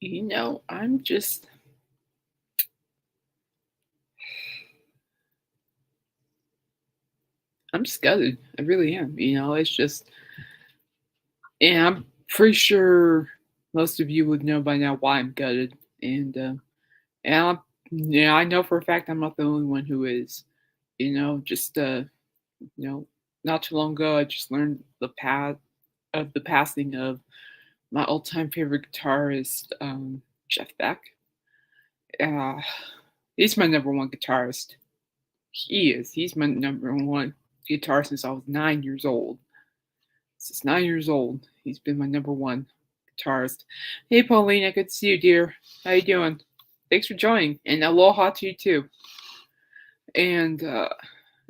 I'm just gutted. I really am. It's just, and I'm pretty sure most of you would know by now why I'm gutted. And yeah, I know for a fact I'm not the only one who is. Just you know, not too long ago, I just learned the path of the passing of my all-time favorite guitarist, Jeff Beck. Uh, he's my number one guitarist. He is. He's my number one guitar since I was 9 years old. Since 9 years old, he's been my number one guitarist. Hey, Paulina, good to see you, dear. How you doing? Thanks for joining, and aloha to you too. And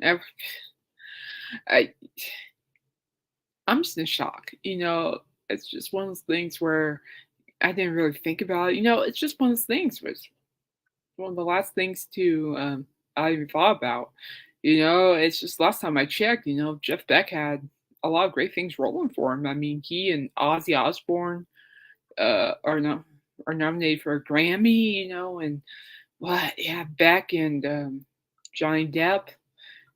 I, I, I'm just in shock. It's just one of those things where I didn't really think about it. It's just one of those things. Was one of the last things to I even thought about. It's just last time I checked. Jeff Beck had a lot of great things rolling for him. I mean, he and Ozzy Osbourne are no are nominated for a Grammy. And what? Yeah, Beck and Johnny Depp.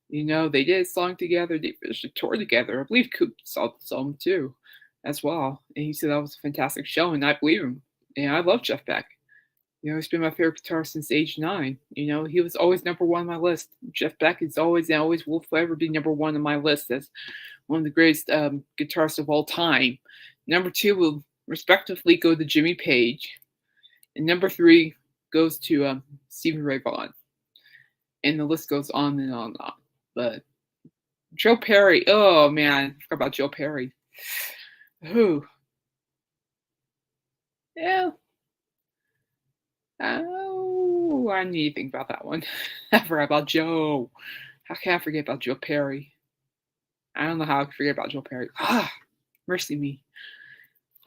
They did a song together. They finished a tour together. I believe Coop saw the song too, as well. And he said that was a fantastic show, and I believe him. And I love Jeff Beck. He's been my favorite guitarist since age 9. He was always number one on my list. Jeff Beck is always and always will forever be number one on my list as one of the greatest guitarists of all time. Number two will respectively go to Jimmy Page, and number three goes to Stevie Ray Vaughan. And the list goes on and on and on. But Joe Perry, oh man, I forgot about Joe Perry. Who? Yeah. Oh, I need to think about that one. I forgot about Joe. How can I forget about Joe Perry? I don't know how I could forget about Joe Perry. Mercy me.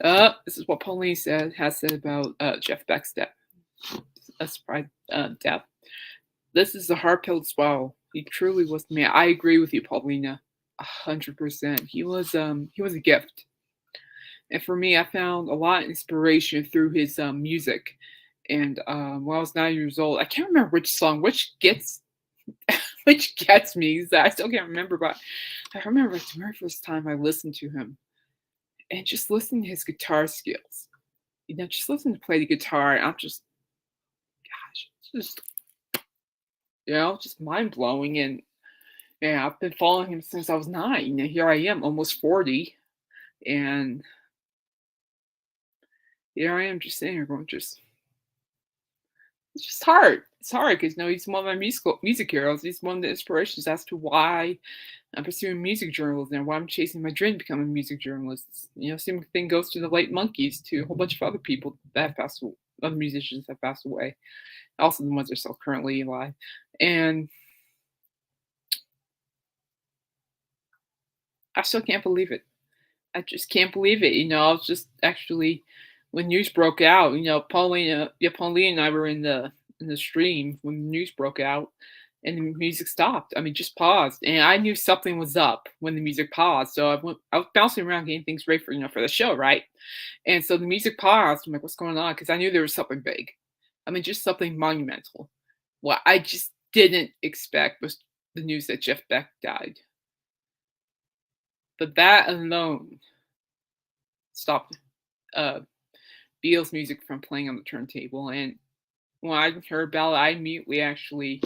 This is what Pauline has said about Jeff Beck's death. A surprise death. This is a hard pill to swallow. He truly was the man. I agree with you, Paulina, 100%. He was a gift, and for me, I found a lot of inspiration through his music. And when I was 9 years old, I can't remember which song, which gets me. I still can't remember, but I remember it's the very first time I listened to him, and just listening to his guitar skills. Just listening to play the guitar, and I'm just, gosh, just just mind blowing. And yeah, I've been following him since I was 9, and here I am, almost 40, and here I am, just sitting here going, it's just hard. It's hard because he's one of my music heroes. He's one of the inspirations as to why I'm pursuing music journalism and why I'm chasing my dream to become a music journalist. Same thing goes to the late Monkees, to a whole bunch of other people that have passed away, other musicians that have passed away, also the ones that are still currently alive. And I still can't believe it. I just can't believe it. I was just actually, when news broke out, Pauline and I were in the stream when the news broke out, and the music stopped. I mean, just paused, and I knew something was up when the music paused. So I was bouncing around getting things ready for the show, right? And so the music paused. I'm like, what's going on? Because I knew there was something big. I mean, just something monumental. What I just didn't expect was the news that Jeff Beck died. But that alone stopped Beatles music from playing on the turntable. And when I heard about it, I immediately actually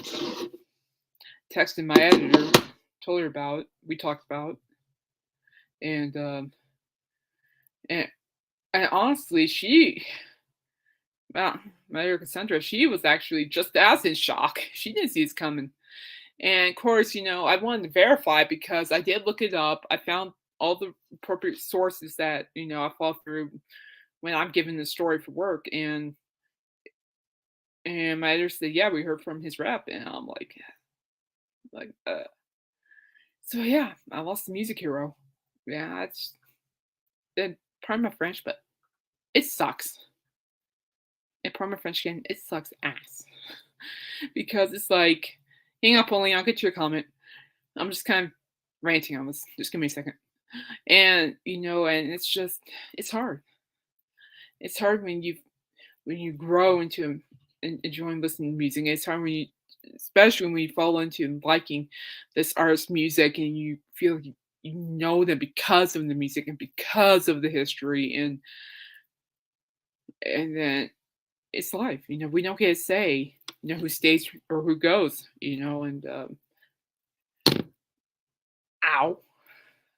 texted my editor, told her about it. We talked about it, and and honestly, well, my editor Cassandra, she was actually just as in shock. She didn't see it coming. And of course, I wanted to verify because I did look it up. I found all the appropriate sources that I fall through when I'm giving the story for work. And my editor said, "Yeah, we heard from his rep," and I'm like, so yeah, I lost the music hero. Yeah, pardon my French, but it sucks. And pardon my French again, it sucks ass because it's like, hang up, only I'll get to your comment. I'm just kind of ranting on this. Just give me a second. And and it's hard. It's hard when when you grow into enjoying listening to music. It's hard when you, especially when you fall into liking this artist's music and you feel like you know them because of the music and because of the history, and then it's life. We don't get to say who stays or who goes. And ow,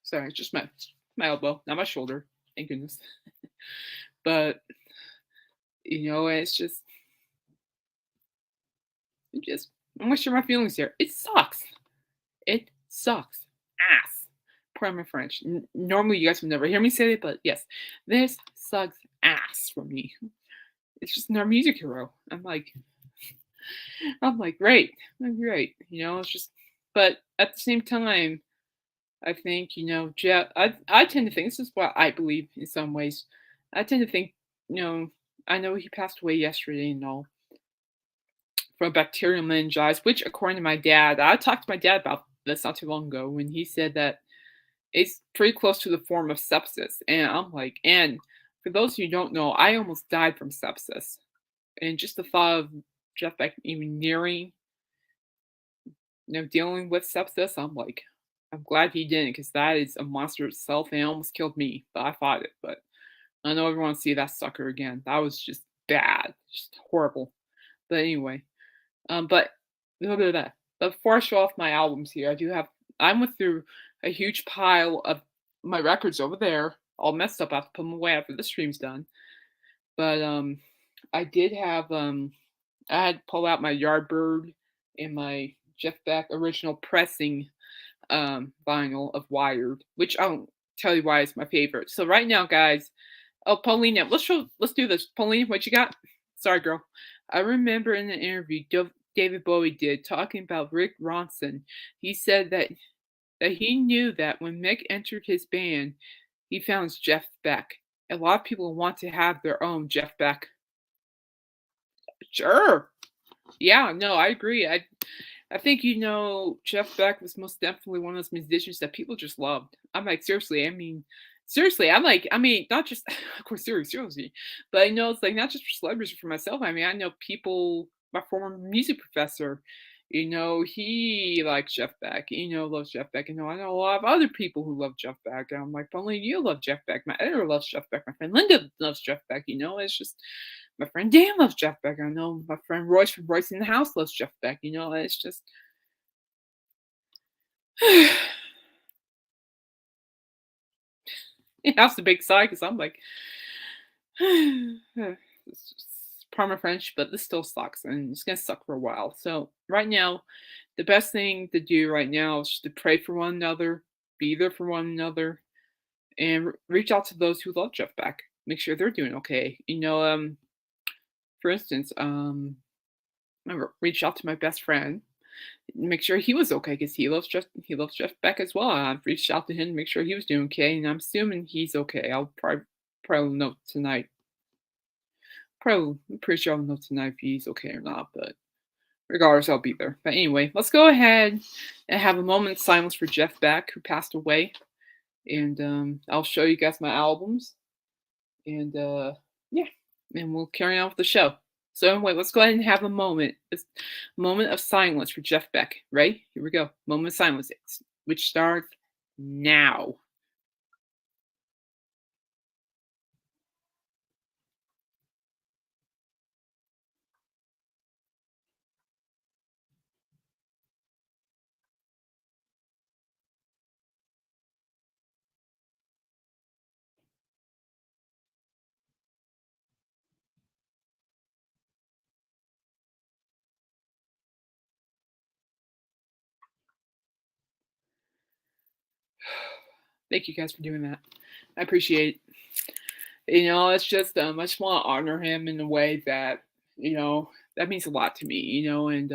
sorry, it's just my elbow, not my shoulder. Thank goodness. But it's just I'm gonna share my feelings here. It sucks. It sucks ass. Pardon my French. Normally, you guys would never hear me say it, but yes, this sucks ass for me. It's just another music hero. I'm like, great, great. It's just, but at the same time, I think Jeff. I tend to think this is what I believe in some ways. I tend to think, you know, I know he passed away yesterday and all from bacterial meningitis, which according to my dad, I talked to my dad about this not too long ago when he said that it's pretty close to the form of sepsis. And I'm like, and for those of you who don't know, I almost died from sepsis. And just the thought of Jeff Beck even nearing, dealing with sepsis, I'm like, I'm glad he didn't because that is a monster itself and it almost killed me. But I fought it. But I know everyone see that sucker again. That was just bad, just horrible. But anyway, but a little bit of that. But before I show off my albums here, I went through a huge pile of my records over there, all messed up. I have to put them away after the stream's done. But I did have I had to pull out my Yardbird and my Jeff Beck original pressing vinyl of Wired, which I'll tell you why it's my favorite. So right now, guys, oh Paulina, let's do this. Paulina, what you got? Sorry, girl. I remember in an interview David Bowie did talking about Rick Ronson. He said that he knew that when Mick entered his band, he found Jeff Beck. A lot of people want to have their own Jeff Beck. Sure. Yeah, no, I agree. I think Jeff Beck was most definitely one of those musicians that people just loved. I'm like, seriously, I mean, seriously, I mean, not just of course seriously, but I know it's like not just for celebrities, but for myself. I mean, I know people, my former music professor, he likes Jeff Beck, loves Jeff Beck. I know a lot of other people who love Jeff Beck. And I'm like, only you love Jeff Beck. My editor loves Jeff Beck. My friend Linda loves Jeff Beck. It's just my friend Dan loves Jeff Beck. I know my friend Royce from Royce in the House loves Jeff Beck. It's just that's the big sigh because I'm like, pardon my French, but this still sucks and it's gonna suck for a while. So right now, the best thing to do right now is just to pray for one another, be there for one another, and reach out to those who love Jeff Beck. Make sure they're doing okay. For instance, I reached out to my best friend, make sure he was okay because he loves Jeff Beck as well. I've reached out to him to make sure he was doing okay, and I'm assuming he's okay. I'll probably know tonight. I'm pretty sure I'll know tonight if he's okay or not. But regardless, I'll be there. But anyway, let's go ahead and have a moment of silence for Jeff Beck, who passed away, and I'll show you guys my albums, and yeah, and we'll carry on with the show. So anyway, let's go ahead and have a moment of silence for Jeff Beck. Right? Here we go. Moment of silence, which starts now. Thank you guys for doing that. I appreciate it. It's just I just want to honor him in a way that that means a lot to me. And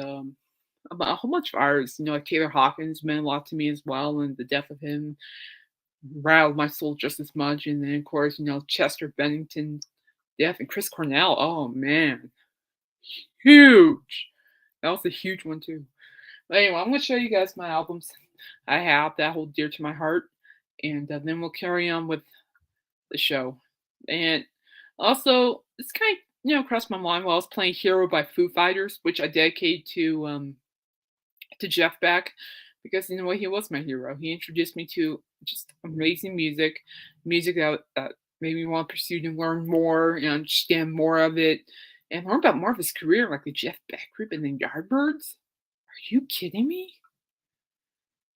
about a whole bunch of artists, like Taylor Hawkins meant a lot to me as well, and the death of him riled my soul just as much. And then of course, Chester Bennington's death and Chris Cornell. Oh man, huge. That was a huge one too. But anyway, I'm gonna show you guys my albums I have that hold dear to my heart, and then we'll carry on with the show. And also, it's kind of crossed my mind while I was playing Hero by Foo Fighters, which I dedicated to Jeff Beck because in a way he was my hero. He introduced me to just amazing music that made me want to pursue and learn more and understand more of it and learn about more of his career, like the Jeff Beck group and the Yardbirds. Are you kidding me?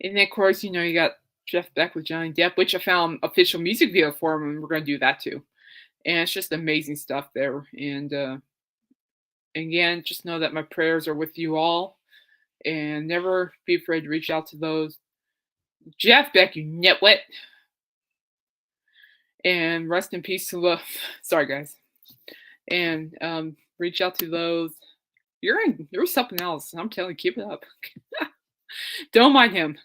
And then, of course, you got Jeff Beck with Johnny Depp, which I found official music video for him, and we're going to do that too. And it's just amazing stuff there. And again, just know that my prayers are with you all, and never be afraid to reach out to those. Jeff Beck, you nitwit. And rest in peace to the. Sorry, guys. And reach out to those. You're something else. I'm telling you, keep it up. Don't mind him.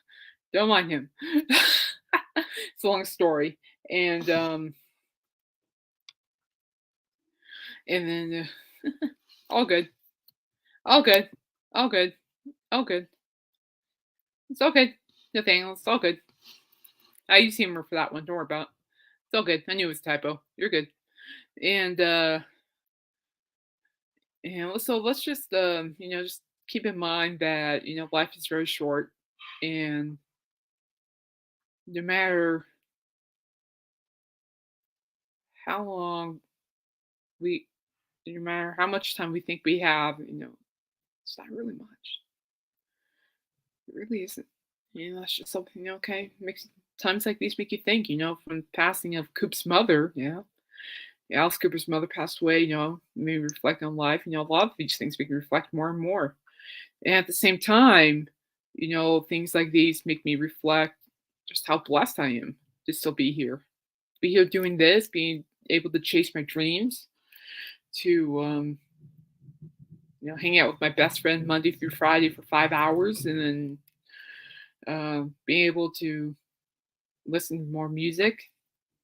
Don't mind him. It's a long story. And then all good. All good. All good. All good. It's all good. Nathaniel, it's all good. I used humor for that one. Don't worry about it. It's all good. I knew it was a typo. You're good. And so let's just just keep in mind that life is very short, and no matter how long no matter how much time we think we have, it's not really much. It really isn't. That's just something, okay, makes times like these make you think, from the passing of Coop's mother, Alice Cooper's mother passed away, made me reflect on life. A lot of these things make me reflect more and more. And at the same time, things like these make me reflect just how blessed I am to still be here. Be here doing this, being able to chase my dreams, to hang out with my best friend Monday through Friday for 5 hours, and then being able to listen to more music,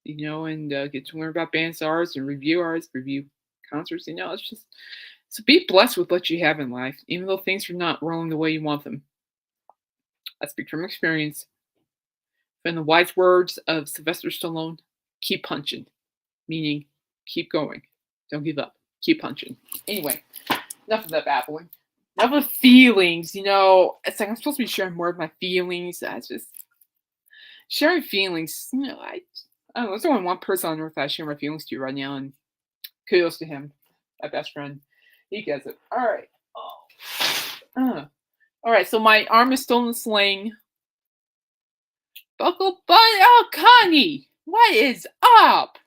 and get to learn about bands artists and review concerts. It's just, so be blessed with what you have in life, even though things are not rolling the way you want them. I speak from experience. From the wise words of Sylvester Stallone, keep punching, meaning keep going. Don't give up. Keep punching. Anyway, enough of that babbling. Enough of feelings. It's like I'm supposed to be sharing more of my feelings. That's just sharing feelings. I don't know. There's only one person on earth I share my feelings to right now, and kudos to him, my best friend. He gets it. All right. All right. So my arm is still in the sling. Buckle Bunny. Oh, Connie, what is up?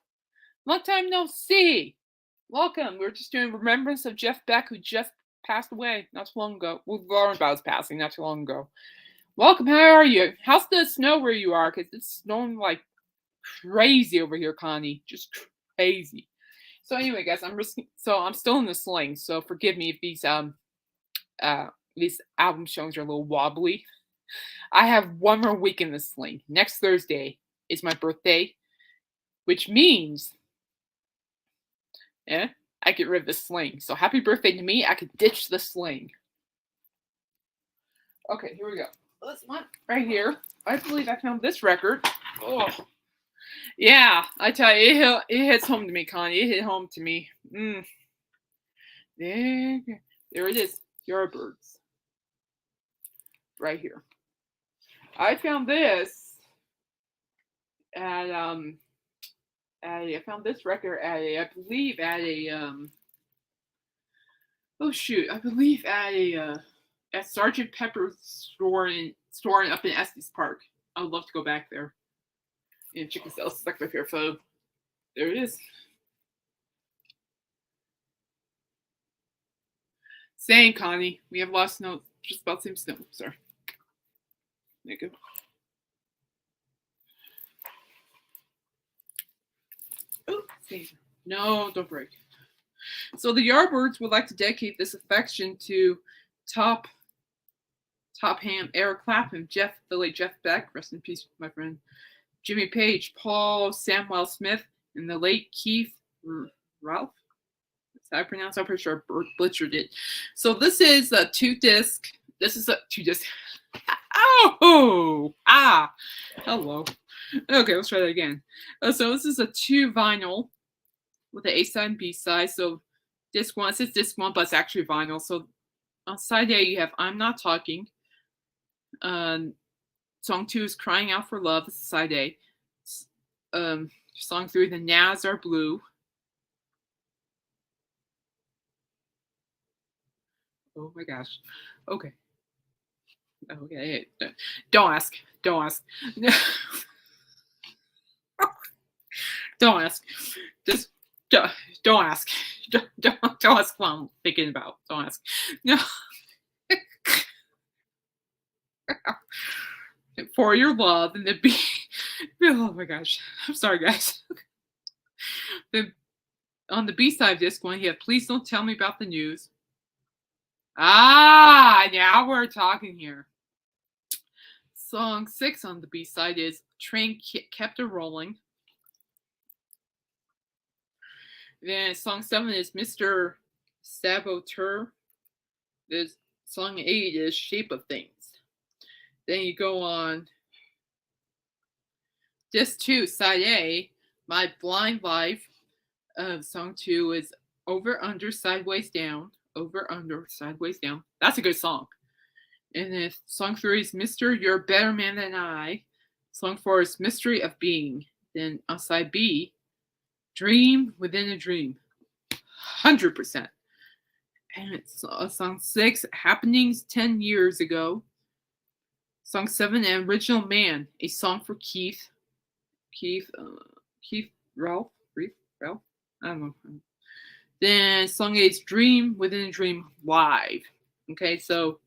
Long time no see. Welcome. We're just doing remembrance of Jeff Beck, who just passed away not too long ago. We'll learn about his passing not too long ago. Welcome. How are you? How's the snow where you are? Because it's snowing like crazy over here, Connie. Just crazy. So anyway, guys, I'm still in the sling. So forgive me if these album showings are a little wobbly. I have one more week in the sling. Next Thursday is my birthday, which means I get rid of the sling. So happy birthday to me. I could ditch the sling. Okay, here we go. This one right here. I believe I found this record. Oh, yeah, I tell you, it hits home to me, Connie. It hit home to me. There it is. Yardbirds. Right here. I found this at I found this record at I believe at Sergeant Pepper's store up in Estes Park. I would love to go back there and check this out. It's like my favorite photo. There it is. Same, Connie. We have lost snow. Just about the same snow. Sorry. There you go. Oh, no, don't break. So the Yardbirds would like to dedicate this affection to top ham Eric Clapton, the late Jeff Beck, rest in peace, my friend, Jimmy Page, Paul Samwell Smith, and the late Keith Ralph. That's how I pronounce it. I'm pretty sure I butchered it. So this is a 2-disc. This is a 2-disc. Hello. Okay, let's try that again. So this is a 2 vinyl with the A side and B side. So Disc 1, it says Disc 1, but it's actually vinyl. So on side A, you have I'm Not Talking. Song 2 is Crying Out for Love. This is side A. Song 3, The Naz Are Blue. Oh my gosh. Okay. Okay. Don't ask. Don't ask. Don't ask. Just don't ask. Don't ask what I'm thinking about. Don't ask. No. For Your Love and the B. Oh my gosh. I'm sorry, guys. On the B-side disc one, you have Please Don't Tell Me About the News. Ah, now we're talking here. Song 6 on the B-side is Train Kept a Rolling. Then song 7 is Mr. Saboteur. There's song 8 is Shape of Things. Then you go on disc 2, side A, My Blind Life. Song 2 is Over, Under, Sideways, Down. Over, Under, Sideways, Down. That's a good song. And then song 3 is Mr. You're a Better Man Than I. Song 4 is Mystery of Being. Then on side B, Dream Within a Dream. 100%. And it's song 6, Happenings 10 Years Ago. Song 7, An Original Man, a song for Keith. Ralph? I don't know. Then song 8 is Dream Within a Dream Live. Okay, so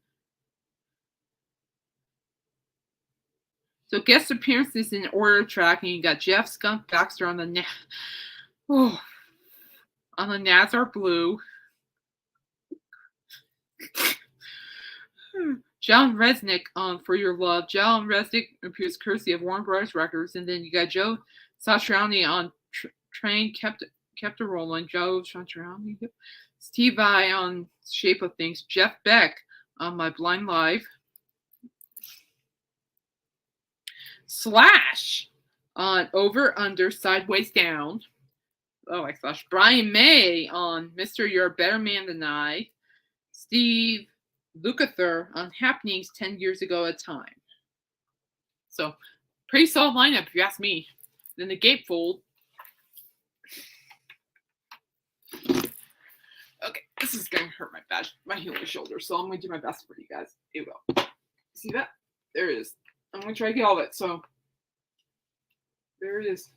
guest appearances in order tracking. You got Jeff Skunk Baxter on the on the Naz Are Blue. John Resnick on For Your Love. John Resnick appears courtesy of Warner Brothers Records, and then you got Joe Satriani on Train Kept a Rolling. Joe Satriani. Steve Vai on Shape of Things. Jeff Beck on My Blind Life. Slash on Over, Under, Sideways, Down. Oh my gosh. Brian May on Mr. You're a Better Man Than I. Steve Lukather on Happenings 10 Years Ago at a Time. So, pretty solid lineup if you ask me. Then the gatefold. Okay, this is going to hurt my heel and shoulder, so I'm going to do my best for you guys. Here we go. See that? There it is. I'm going to try to get all of it. So, there it is.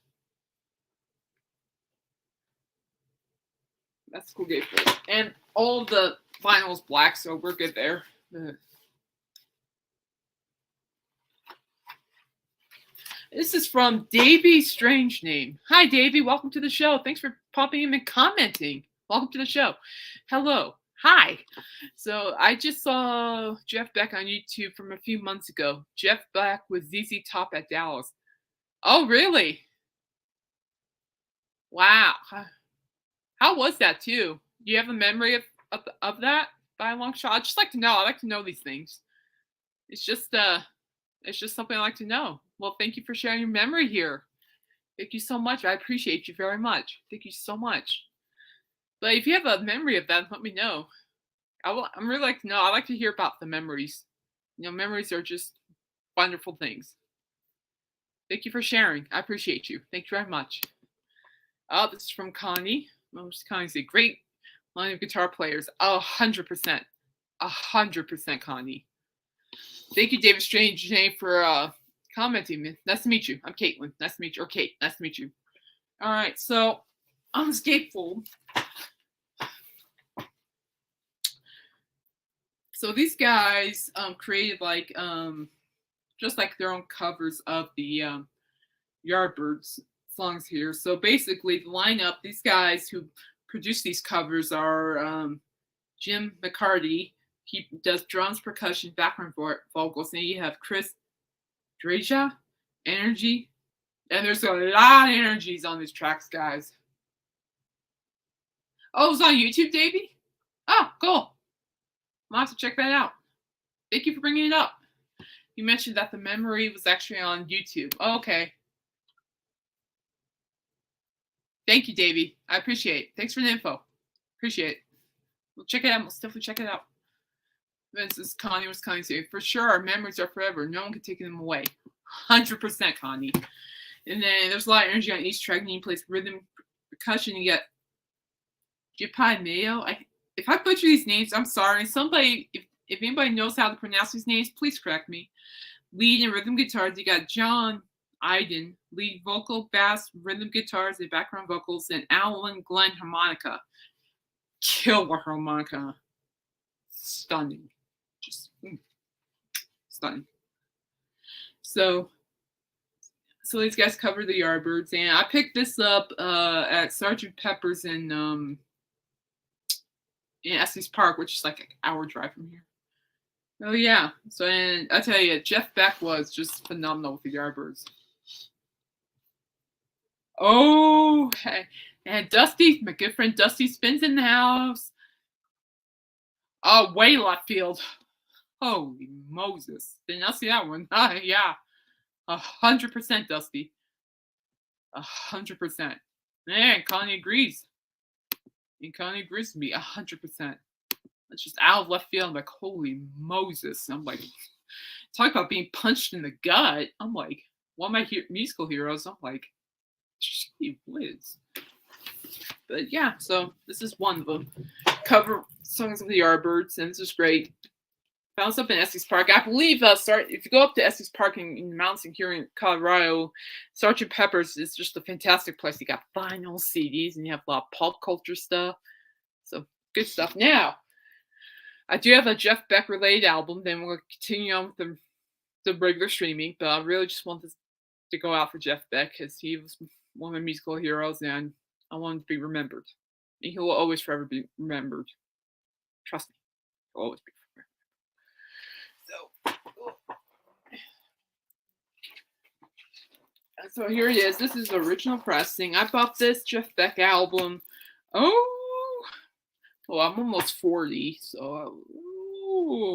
That's cool gatefold. And all the vinyl's black, so we're good there. This is from Davey Strange Name. Hi, Davey. Welcome to the show. Thanks for popping in and commenting. Welcome to the show. Hello. Hi. So I just saw Jeff Beck on YouTube from a few months ago. Jeff Beck with ZZ Top at Dallas. Oh, really? Wow. How was that, too? Do you have a memory of that by a long shot? I'd just like to know. I like to know these things. It's just something I like to know. Well, thank you for sharing your memory here. Thank you so much. I appreciate you very much. Thank you so much. But if you have a memory of that, let me know. I'm really like to know. I like to hear about the memories. You know, memories are just wonderful things. Thank you for sharing. I appreciate you. Thank you very much. Oh, this is from Connie. Connie's a great line of guitar players. 100%. 100% Connie. Thank you, David Strange Jane, for commenting. Nice to meet you. I'm Caitlin. Nice to meet you. Or Kate. Nice to meet you. All right. So on this gatefold. So these guys created just like their own covers of the Yardbirds songs here. So basically the lineup, these guys who produce these covers are Jim McCarty. He does drums, percussion, background vocals. Then you have Chris Dreja, energy. And there's a lot of energies on these tracks, guys. Oh, it was on YouTube, Davey? Oh, cool. I'll have to check that out. Thank you for bringing it up. You mentioned that the memory was actually on YouTube. Oh, okay. Thank you, Davey. I appreciate it. Thanks for the info. Appreciate it. check it out. Most definitely check it out. This is Connie was Connie saying, for sure, our memories are forever. No one can take them away. 100% Connie. And then there's a lot of energy on each track. And you play rhythm, percussion. You get Jipai Mayo. If I butcher these names, I'm sorry. Somebody, if anybody knows how to pronounce these names, please correct me. Lead and rhythm guitars, you got John Iden, lead vocal, bass, rhythm guitars, and background vocals, and Alan Glenn harmonica. Killer harmonica. Stunning. Just stunning. So these guys cover the Yardbirds, and I picked this up at Sergeant Pepper's in Estes Park, which is like an hour drive from here. Oh yeah. So, and I tell you, Jeff Beck was just phenomenal with the Yardbirds. Oh, hey. And Dusty, my good friend Dusty Spins in the house. Oh, way left field. Holy Moses. Did not see that one. Yeah. 100% Dusty. 100%. Man, Connie agrees. And Connie agrees with me 100%. It's just out of left field. I'm like, holy Moses. I'm like, talk about being punched in the gut. I'm like, one of my musical heroes. I'm like, gee whiz. But yeah, so this is one of them. Cover songs of the Yardbirds, and this is great. Found this up in Estes Park. I believe, if you go up to Estes Park in the mountains here in Colorado, Sergeant Pepper's is just a fantastic place. You got vinyl, CDs, and you have a lot of pop culture stuff. So good stuff. Now, I do have a Jeff Beck related album. Then we'll continue on with the regular streaming. But I really just want this to go out for Jeff Beck because he was one of my musical heroes, and I want him to be remembered. And he will always forever be remembered. Trust me, he'll always be remembered. So here it is. This is the original pressing. I bought this Jeff Beck album. Oh, I'm almost 40, so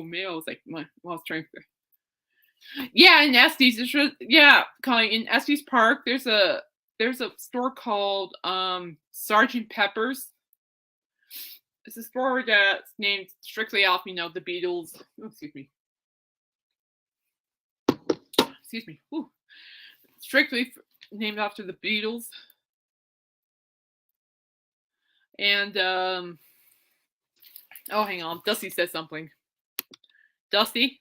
man, I was like, I was trying to. Yeah, in Estes, Colin, in Estes Park, there's a store called Sergeant Pepper's. It's a store that's named strictly off, the Beatles. Oh, excuse me. Ooh. Strictly named after the Beatles. And oh, hang on. Dusty says something. Dusty,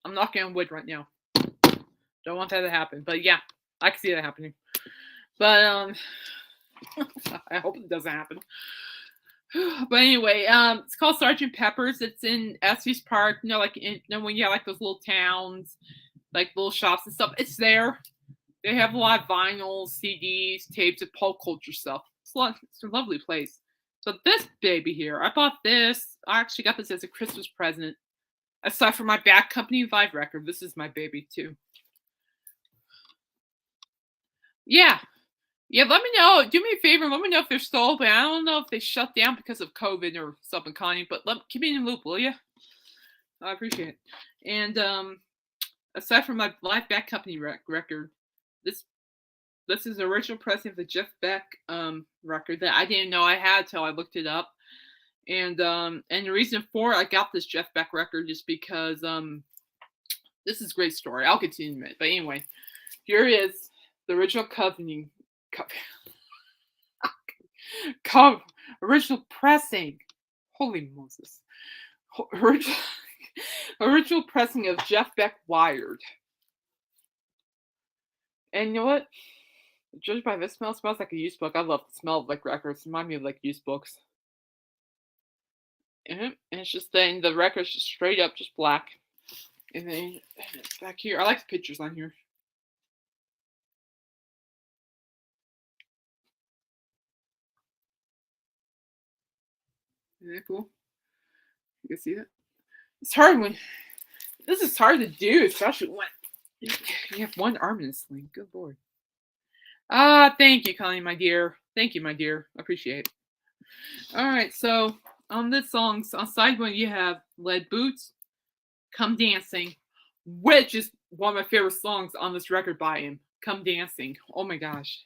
I'm knocking on wood right now. Don't want that to happen. But yeah, I can see that happening. But I hope it doesn't happen. But anyway, it's called Sergeant Pepper's. It's in Estes Park. Like when you have like those little towns, like little shops and stuff. It's there. They have a lot of vinyls, CDs, tapes, and pop culture stuff. It's a lovely place. So this baby here, I bought this. I actually got this as a Christmas present. Aside from my Bad Company Vibe record, this is my baby too. Yeah. Yeah, let me know. Do me a favor. Let me know if they're still open. I don't know if they shut down because of COVID or something, Connie, but keep me in the loop, will you? I appreciate it. And aside from my live Bad Company record, this is the original pressing of the Jeff Beck record that I didn't know I had till I looked it up. And the reason for it, I got this Jeff Beck record just because this is a great story. I'll continue in a minute. But anyway, here is the original original pressing. Holy Moses. Original pressing of Jeff Beck Wired. And you know what? Judged by this smell, it smells like a used book. I love the smell of like records. Remind me of like used books. And it's just then the record's just straight up just black. And then it's back here. I like the pictures on here. Isn't that cool? You can see that? It's hard this is hard to do, especially when you have one arm in a sling. Good Lord. Thank you, Connie, my dear. Thank you, my dear. I appreciate it. All right, so on this song, on side one, you have Lead Boots, Come Dancing, which is one of my favorite songs on this record by him. Come Dancing. Oh my gosh.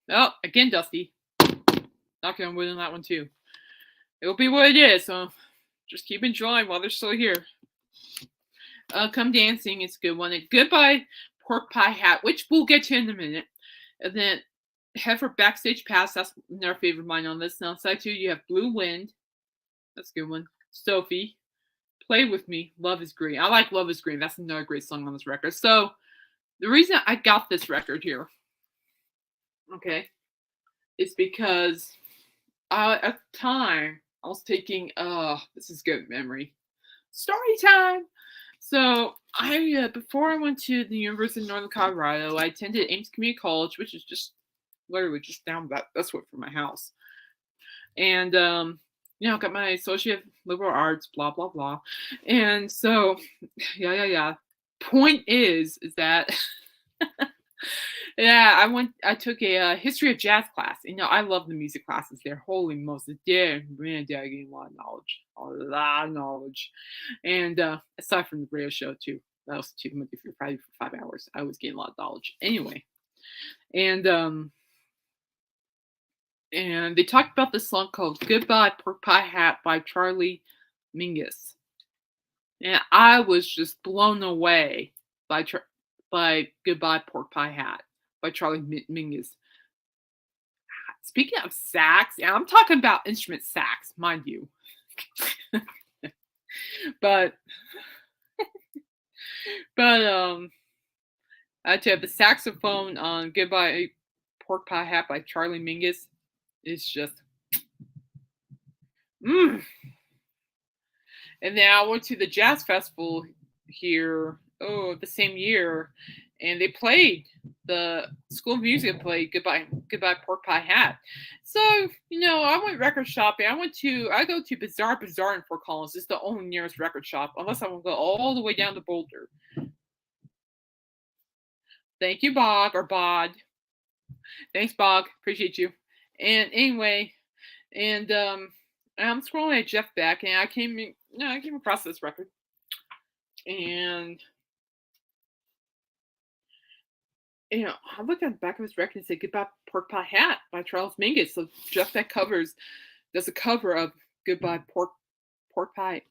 Oh, again, Dusty. Knocking on wood on that one too. It'll be what it is, so just keep enjoying while they're still here. Come Dancing is a good one. And Goodbye Pork Pie Hat, which we'll get to in a minute. And then Heifer Backstage Pass, that's another favorite of mine on this. Now, side two, you have Blue Wind. That's a good one. Sophie. Play With Me. Love Is Green. I like Love Is Green. That's another great song on this record. So, the reason I got this record here, okay, is because at the time, I was taking, this is good memory. Story time! So before I went to the University of Northern Colorado, I attended Ames Community College, which is just literally just down that's what from my house. And got my associate of liberal arts, blah blah blah. And so, yeah. Point is that yeah, I took a history of jazz class. I love the music classes there. Holy Moses, yeah, man, did I gain a lot of knowledge. And aside from the radio show too, that was too much. If you're Friday for 5 hours, I was getting a lot of knowledge. Anyway, and they talked about this song called "Goodbye Pork Pie Hat" by Charlie Mingus, and I was just blown away by "Goodbye Pork Pie Hat" by Charlie Mingus. Speaking of sax, yeah, I'm talking about instrument sax, mind you. but I tell you, the saxophone on "Goodbye Pork Pie Hat" by Charlie Mingus is just And then I went to the jazz festival here, the same year, and they played the School of Music played Goodbye Pork Pie Hat. So, I went record shopping. I go to Bazaar in Fort Collins. It's the only nearest record shop, unless I want to go all the way down to Boulder. Thank you, Bog, or Bod. Thanks, Bog. Appreciate you. And anyway, and I'm scrolling at Jeff Beck, and I came across this record, and I looked at the back of his record and said "Goodbye Pork Pie Hat" by Charles Mingus. So Jeff Beck does a cover of "Goodbye Pork Pie."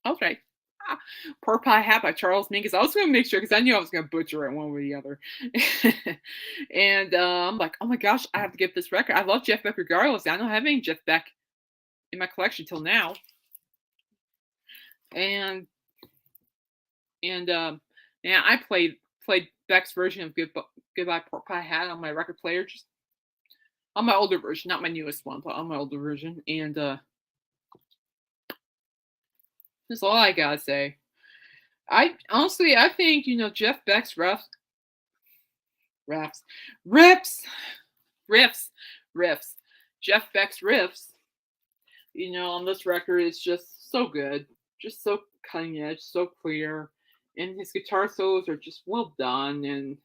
Okay. Pork Pie Hat by Charles Mingus. I was going to make sure because I knew I was going to butcher it one way or the other. And I'm like, oh my gosh, I have to get this record. I love Jeff Beck regardless. I don't have any Jeff Beck in my collection till now. And I played Beck's version of Goodbye Pork Pie Hat on my record player, just on my older version, not my newest one, but on my older version. And that's all I gotta say. I think Jeff Beck's riffs, Jeff Beck's riffs, on this record is just so good, just so cutting edge, so clear, and his guitar solos are just well done, and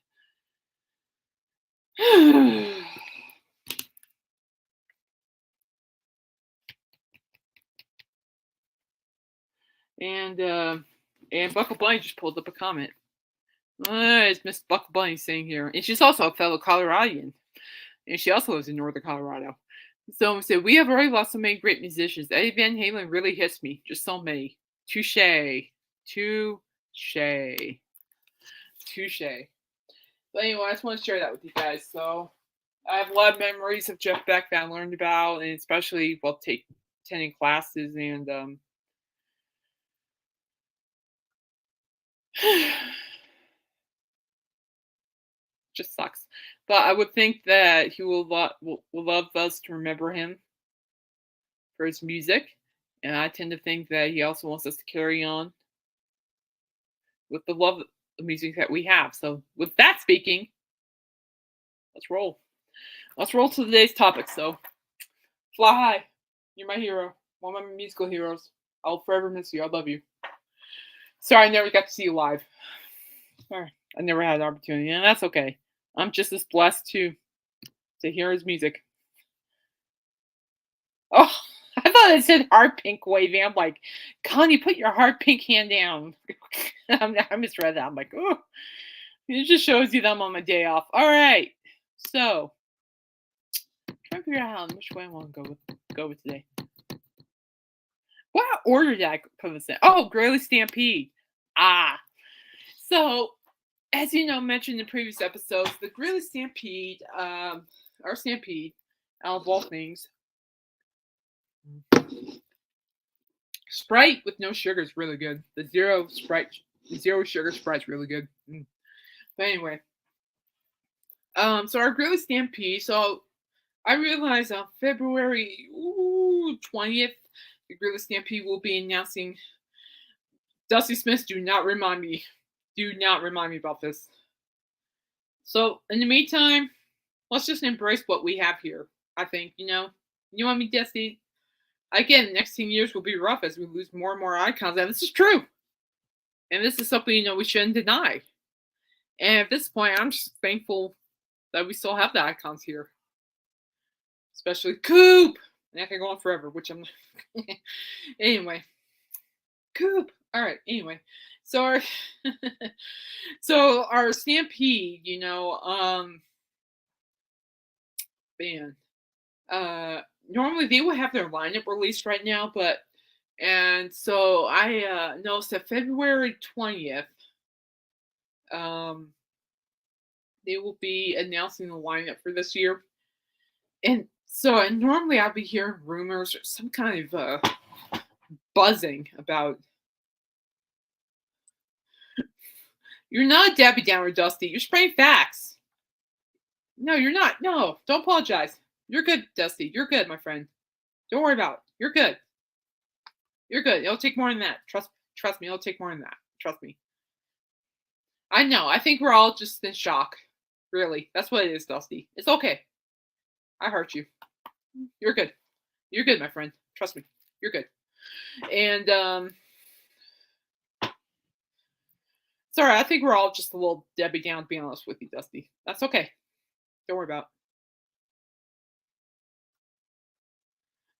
and Buckle Bunny just pulled up a comment. It's Miss Buckle Bunny saying here, and she's also a fellow Coloradian, and she also lives in Northern Colorado. So said, we have already lost so many great musicians. Eddie Van Halen really hits me. Just so many. Touche. But anyway, I just want to share that with you guys. So I have a lot of memories of Jeff Beck that I learned about, and especially while attending classes, and just sucks. But I would think that he will love us to remember him for his music, and I tend to think that he also wants us to carry on with the love of music that we have. So, with that speaking, let's roll. Let's roll to today's topic. So, Fly High, you're my hero, one of my musical heroes. I'll forever miss you. I love you. Sorry, I never got to see you live. Sorry, I never had an opportunity, and that's okay. I'm just as blessed to hear his music. Oh, I thought it said heart pink waving. I'm like, Connie, put your heart pink hand down. I misread that. I'm like, oh, it just shows you that I'm on my day off. All right. So, trying to figure out which way I want to go with today. What order did I put this in? Oh, Greeley Stampede. Ah, so as you know, mentioned in previous episodes, the Greeley Stampede, or Stampede, out of all things, Sprite with no sugar is really good. The zero sugar Sprite's really good. But anyway, so our Greeley Stampede. So I realized on February 20th, the Greeley Stampede will be announcing. Dusty Smith, do not remind me. Do not remind me about this. So in the meantime, let's just embrace what we have here. I think, you know what I mean, Dusty? Again, the next 10 years will be rough as we lose more and more icons, and this is true. And this is something, we shouldn't deny. And at this point, I'm just thankful that we still have the icons here. Especially Coop! And I can go on forever, which I'm not. Anyway. Coop! Alright, anyway. So our our Stampede, band. Normally they would have their lineup released right now, and so I noticed that February 20th, they will be announcing the lineup for this year. And normally I'll be hearing rumors or some kind of buzzing about. You're not a Debbie Downer, Dusty. You're spraying facts. No, you're not. No, don't apologize. You're good, Dusty. You're good, my friend. Don't worry about it. You're good. You're good. It'll take more than that. Trust me. It'll take more than that. Trust me. I know. I think we're all just in shock. Really. That's what it is, Dusty. It's okay. I hurt you. You're good. You're good, my friend. Trust me. You're good. And, sorry, I think we're all just a little Debbie Down, to be honest with you, Dusty. That's okay. Don't worry about it.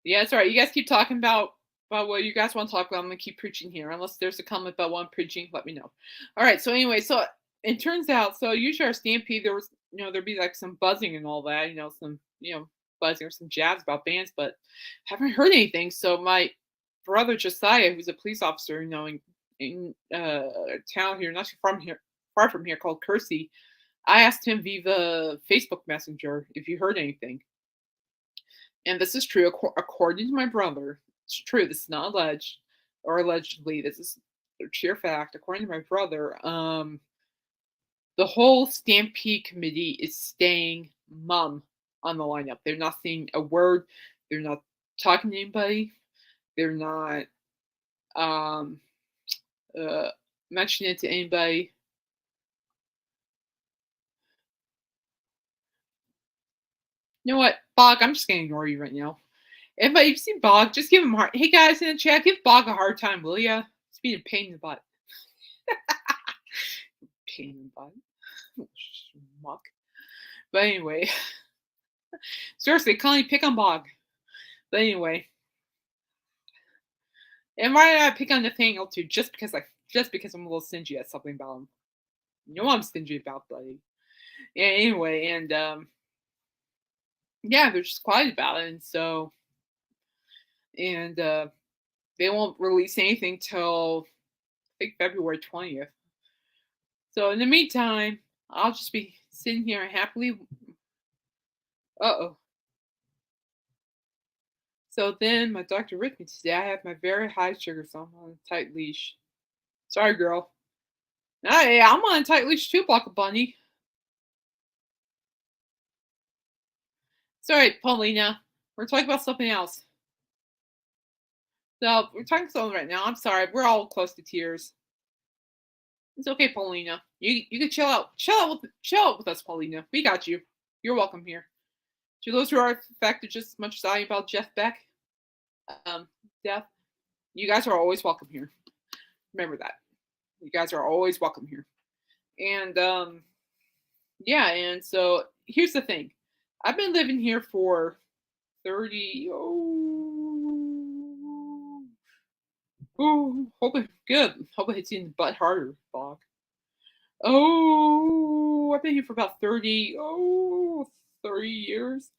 Yeah, it's all right. You guys keep talking about what you guys want to talk about. I'm going to keep preaching here. Unless there's a comment about what I'm preaching, let me know. All right, so anyway, so it turns out, so usually our Stampede, there was, there'd be like some buzzing and all that, some, buzzing or some jabs about bands, but haven't heard anything. So my brother Josiah, who's a police officer, in a town here, not too far from here, called Kersey, I asked him via the Facebook Messenger if you heard anything. And this is true, according to my brother. It's true. This is not alleged or allegedly. This is a sheer fact. According to my brother, the whole Stampede committee is staying mum on the lineup. They're not saying a word. They're not talking to anybody. They're not mentioning it to anybody. You know what, Bog? I'm just gonna ignore you right now. If you see Bog, just give him a hard. Hey guys in the chat, give Bog a hard time, will ya? It's being a pain in the butt. Pain in the butt. Schmuck. But anyway, seriously, Connie, pick on Bog. But anyway, and why did I pick on Nathaniel too? Just because I'm a little stingy at something about him. You know what I'm stingy about, buddy. Yeah. Anyway, and yeah, they're just quiet about it, and they won't release anything till I think February 20th. So in the meantime, I'll just be sitting here happily. So then my doctor wrote me today. I have my very high sugar, so I'm on a tight leash. Sorry, girl. Hey, I'm on a tight leash too, Buckle Bunny. Sorry, Paulina. We're talking about something else. So we're talking something right now. I'm sorry. We're all close to tears. It's okay, Paulina. You can chill out. Chill out with us, Paulina. We got you. You're welcome here. To those who are affected just as much as I am about Jeff Beck, death, you guys are always welcome here. Remember that. You guys are always welcome here. And yeah, and so here's the thing. I've been living here for 30. Hope it good. Hope it hits you in the butt harder, Bog. I've been here for about 30 years.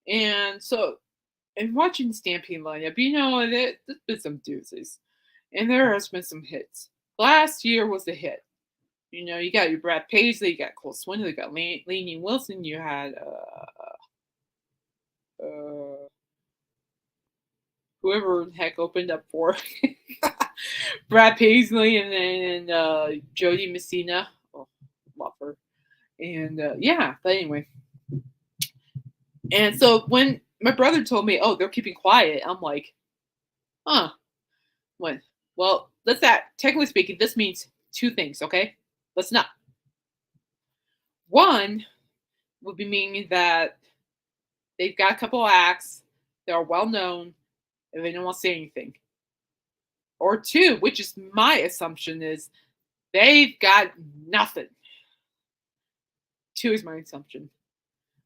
And so, and watching Stampede lineup, there's been some doozies, and there has been some hits. Last year was a hit. You got your Brad Paisley, you got Cole Swindle, you got Lainey Wilson, you had uh, whoever the heck opened up for Brad Paisley, and then Jody Messina. Oh, love her. And yeah, but anyway. And so when my brother told me, oh, they're keeping quiet, I'm like, huh. When? Well, let's that. Technically speaking, this means two things, okay? Let's not. One would be meaning that they've got a couple of acts that are well known and they don't want to say anything. Or two, which is my assumption, is they've got nothing. Two is my assumption.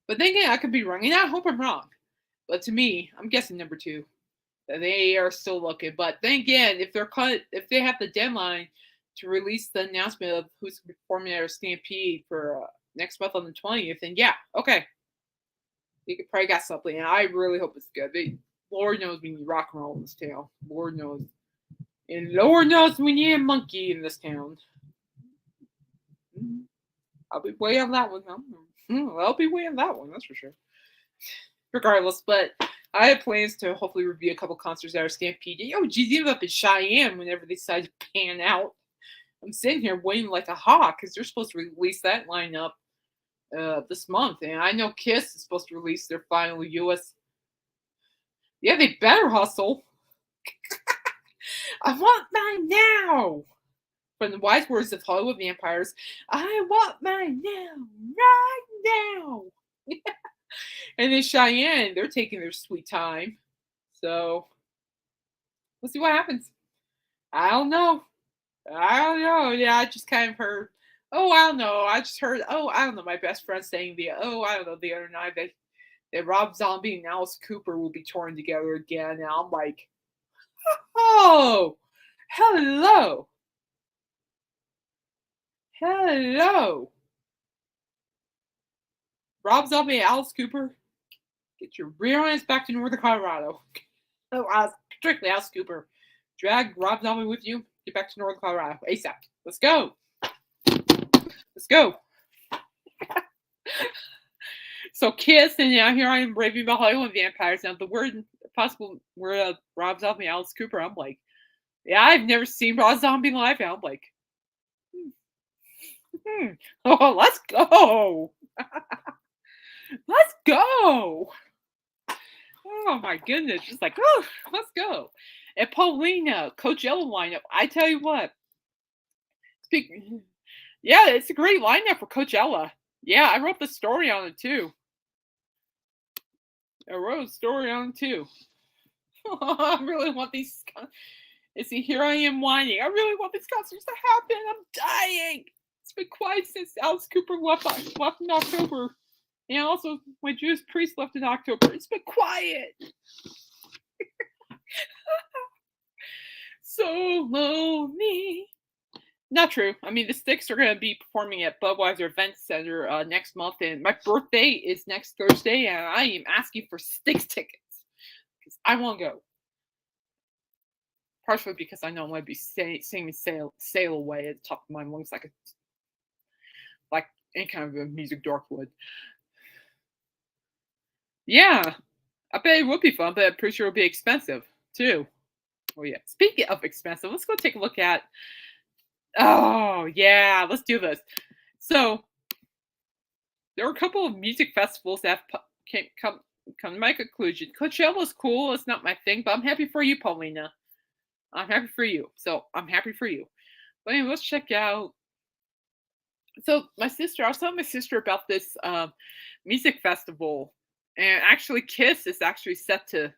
But then again, I could be wrong, and I hope I'm wrong. But to me, I'm guessing number two. That they are still looking. But then again, if they have the deadline to release the announcement of who's performing at our Stampede for next month on the 20th, then yeah, okay. You could probably got something, and I really hope it's good. Lord knows we need rock and roll in this town. Lord knows. And Lord knows we need a monkey in this town. I'll be waiting on that one. I'll be waiting on that one, that's for sure. Regardless, but I have plans to hopefully review a couple concerts at our Stampede. Geez, even up in Cheyenne whenever they decide to pan out. I'm sitting here waiting like a hawk because they're supposed to release that lineup this month. And I know Kiss is supposed to release their final US. Yeah, they better hustle. I want mine now. From the wise words of Hollywood vampires, I want mine now, right now. And in Cheyenne, they're taking their sweet time. So we'll see what happens. I don't know. Yeah, I just kind of heard. Oh, I don't know. I just heard. Oh, I don't know. My best friend saying I don't know, the other night that Rob Zombie and Alice Cooper will be touring together again. And I'm like, oh, hello. Hello. Rob Zombie and Alice Cooper, get your rear ends back to Northern Colorado. Oh, strictly Alice Cooper. Drag Rob Zombie with you. Get back to Northern Colorado ASAP. Let's go. Let's go. So Kiss, and now here I am raving about Hollywood vampires. Now the possible word Rob Zombie, Alice Cooper. I'm like, yeah, I've never seen Rob Zombie live. And I'm like, oh, let's go. Let's go. Oh my goodness. Just like, oh, let's go. And Paulina, Coachella lineup. I tell you what. Yeah, it's a great lineup for Coachella. Yeah, I wrote the story on it too. I really want these. See, here I am whining. I really want these concerts to happen. I'm dying. It's been quiet since Alice Cooper left in October. And also, my Judas Priest left in October. It's been quiet. So lonely. Not true. I mean, the Styx are going to be performing at Budweiser Event Center next month, and my birthday is next Thursday, and I am asking for Styx tickets because I want to go. Partially because I know I'm going to be singing "Sail Away" at the top of my lungs like any kind of a music dork would. Yeah, I bet it would be fun, but I'm pretty sure it'll be expensive too. Oh yeah. Speaking of expensive, let's go take a look at. Oh yeah, let's do this. So there are a couple of music festivals that have come to my conclusion. Coachella's cool. It's not my thing, but I'm happy for you, Paulina. I'm happy for you. So I'm happy for you. But anyway, let's check out. So I was telling my sister about this music festival, and actually Kiss is actually set to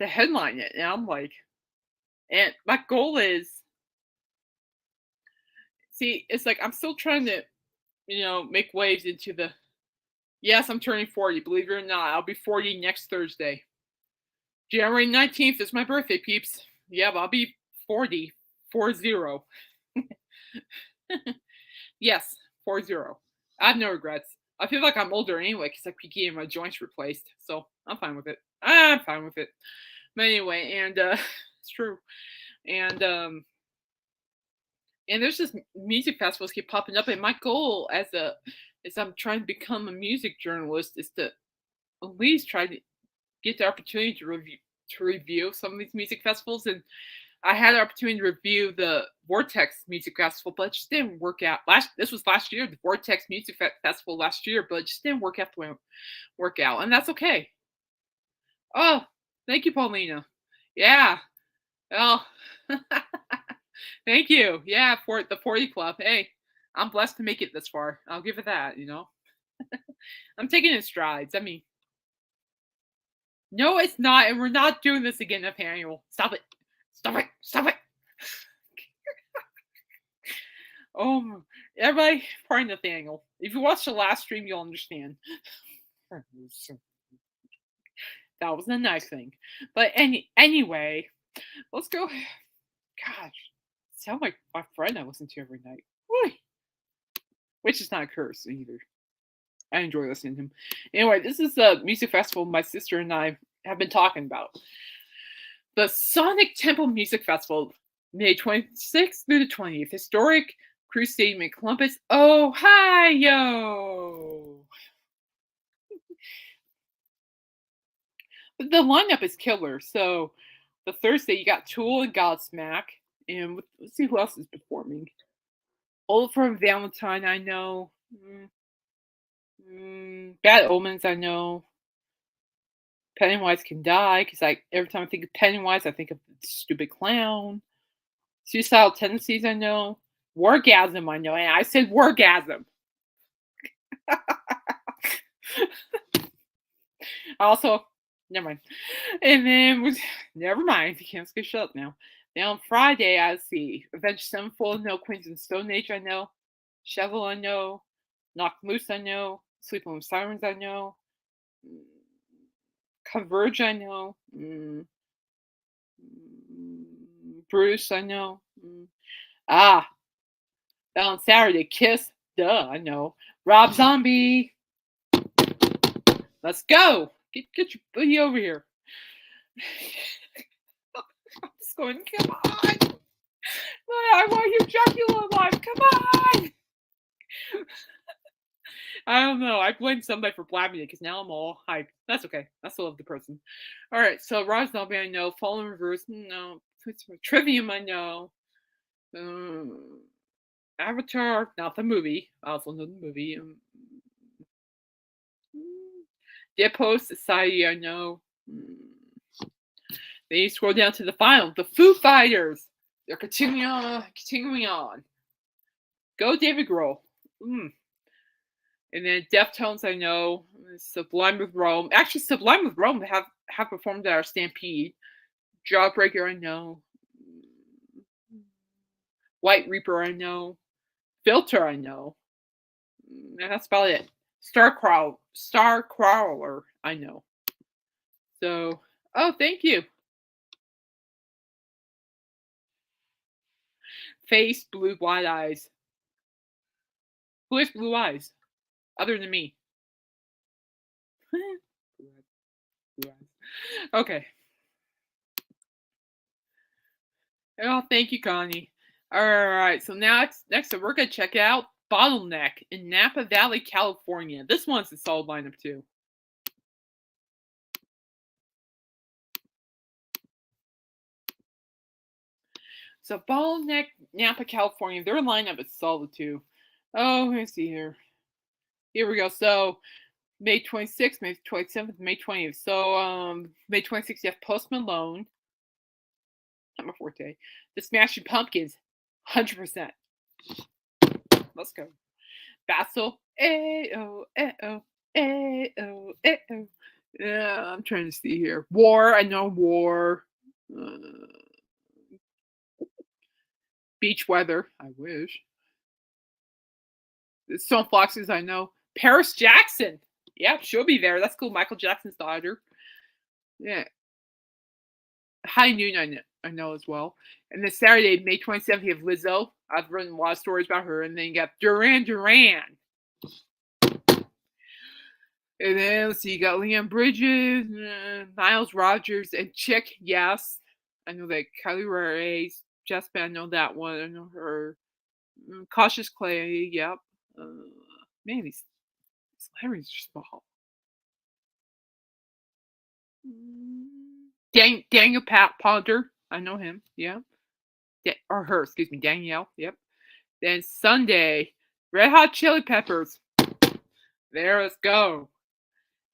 headline it. And I'm like, and my goal is, see, it's like I'm still trying to, make waves into the. Yes, I'm turning 40. Believe it or not, I'll be 40 next Thursday. January 19th is my birthday, peeps. Yeah, but I'll be 40. 40. Yes, 40. I have no regrets. I feel like I'm older anyway because I keep getting my joints replaced. So I'm fine with it. I'm fine with it. But anyway, and it's true. And and there's just music festivals keep popping up. And my goal as I'm trying to become a music journalist is to at least try to get the opportunity to review some of these music festivals. And I had the opportunity to review the Vortex Music Festival, but it just didn't work out. This was last year, the Vortex Music Festival last year, but it just didn't work out the way work out, and that's okay. Oh, thank you, Paulina. Yeah. Oh, thank you. Yeah, for the 40 Club. Hey, I'm blessed to make it this far. I'll give it that. I'm taking it in strides. I mean, no, it's not, and we're not doing this again, Nathaniel. Stop it. Stop it. Stop it. Oh, everybody, pardon Nathaniel. If you watch the last stream, you'll understand. That was a nice thing. But anyway, let's go. Gosh, sound like my friend I listen to every night. Which is not a curse either. I enjoy listening to him. Anyway, this is a music festival my sister and I have been talking about. The Sonic Temple Music Festival, May 26th through the 20th. Historic Cruise Stadium in Columbus, Ohio. The lineup is killer. So the Thursday, you got Tool and Godsmack. And let's see who else is performing. Old from Valentine, I know. Bad Omens, I know. Pennywise Can Die, because every time I think of Pennywise, I think of the stupid clown. Suicidal Tendencies, I know. Wargasm, I know. And I said Wargasm. Also, never mind. And then, never mind. You can't get shut up now. Now on Friday, I see Avenged Sevenfold, no Queens and Stone Age, I know. Shovel, I know. Knocked Loose, I know. Sleeping with Sirens, I know. Converge, I know. Bruce, I know. Then on Saturday, Kiss, duh, I know. Rob Zombie. Let's go. Get your booty over here. I'm just going, come on. I want your Dracula live. Come on. I don't know. I blame somebody for blabbing it because now I'm all hyped. That's okay. I still love the person. All right. So Rob Zombie, I know. Fallen Reverse, no. Trivium, I know. Avatar, not the movie. I also know the movie. Depot Society, I know. Then you scroll down to the final. The Foo Fighters. They're continuing on. Go David Grohl. And then Deftones, I know. Sublime with Rome. Actually, Sublime with Rome have performed at our Stampede. Jawbreaker, I know. White Reaper, I know. Filter, I know. And that's about it. Starcrawler, I know. So, thank you. Face, blue, wide eyes. Who has blue eyes? Other than me. Blue eyes. Okay. Oh, thank you, Connie. All right, so next we're going to check out Bottleneck in Napa Valley, California. This one's a solid lineup, too. So Bottleneck, Napa, California, their lineup is solid, too. Oh, let me see here. Here we go. So May 26th, May 27th, May 20th. So May 26th, you have Post Malone. Not my forte. The Smashing Pumpkins, 100%. Let's go. Bassel. Ayo, ayo, ayo, ayo. Yeah, I'm trying to see here. War, I know War. Beach Weather, I wish. Stone Foxes, I know. Paris Jackson. Yeah, she'll be there. That's cool. Michael Jackson's daughter. Yeah. High Noon, I know as well. And then Saturday, May 27th, you have Lizzo. I've written a lot of stories about her. And then you got Duran Duran. And then let's see, you got Leon Bridges, Miles Rogers, and Chick. Yes, I know that. Kylie Ray's Jasmine. I know that one. I know her. Cautious Clay. Yep. Uh, man, these celebrities are small. Daniel Ponder. I know him. Yeah. Or her. Excuse me. Danielle. Yep. Then Sunday, Red Hot Chili Peppers. There, let's go.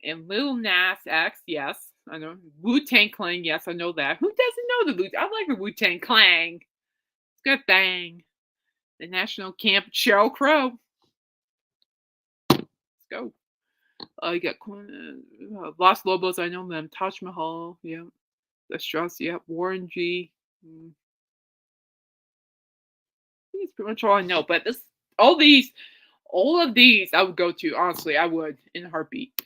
And Lil Nas X, yes, I know. Wu Tang Clan, yes, I know that. Who doesn't know the Wu? I like the Wu Tang Clan. It's good thing. The National Camp, Sheryl Crow. Let's go. You got Los Lobos, I know them. Taj Mahal, yeah. The Strauss, yeah. Warren G. I think it's pretty much all I know. But all of these, I would go to. Honestly, I would in a heartbeat.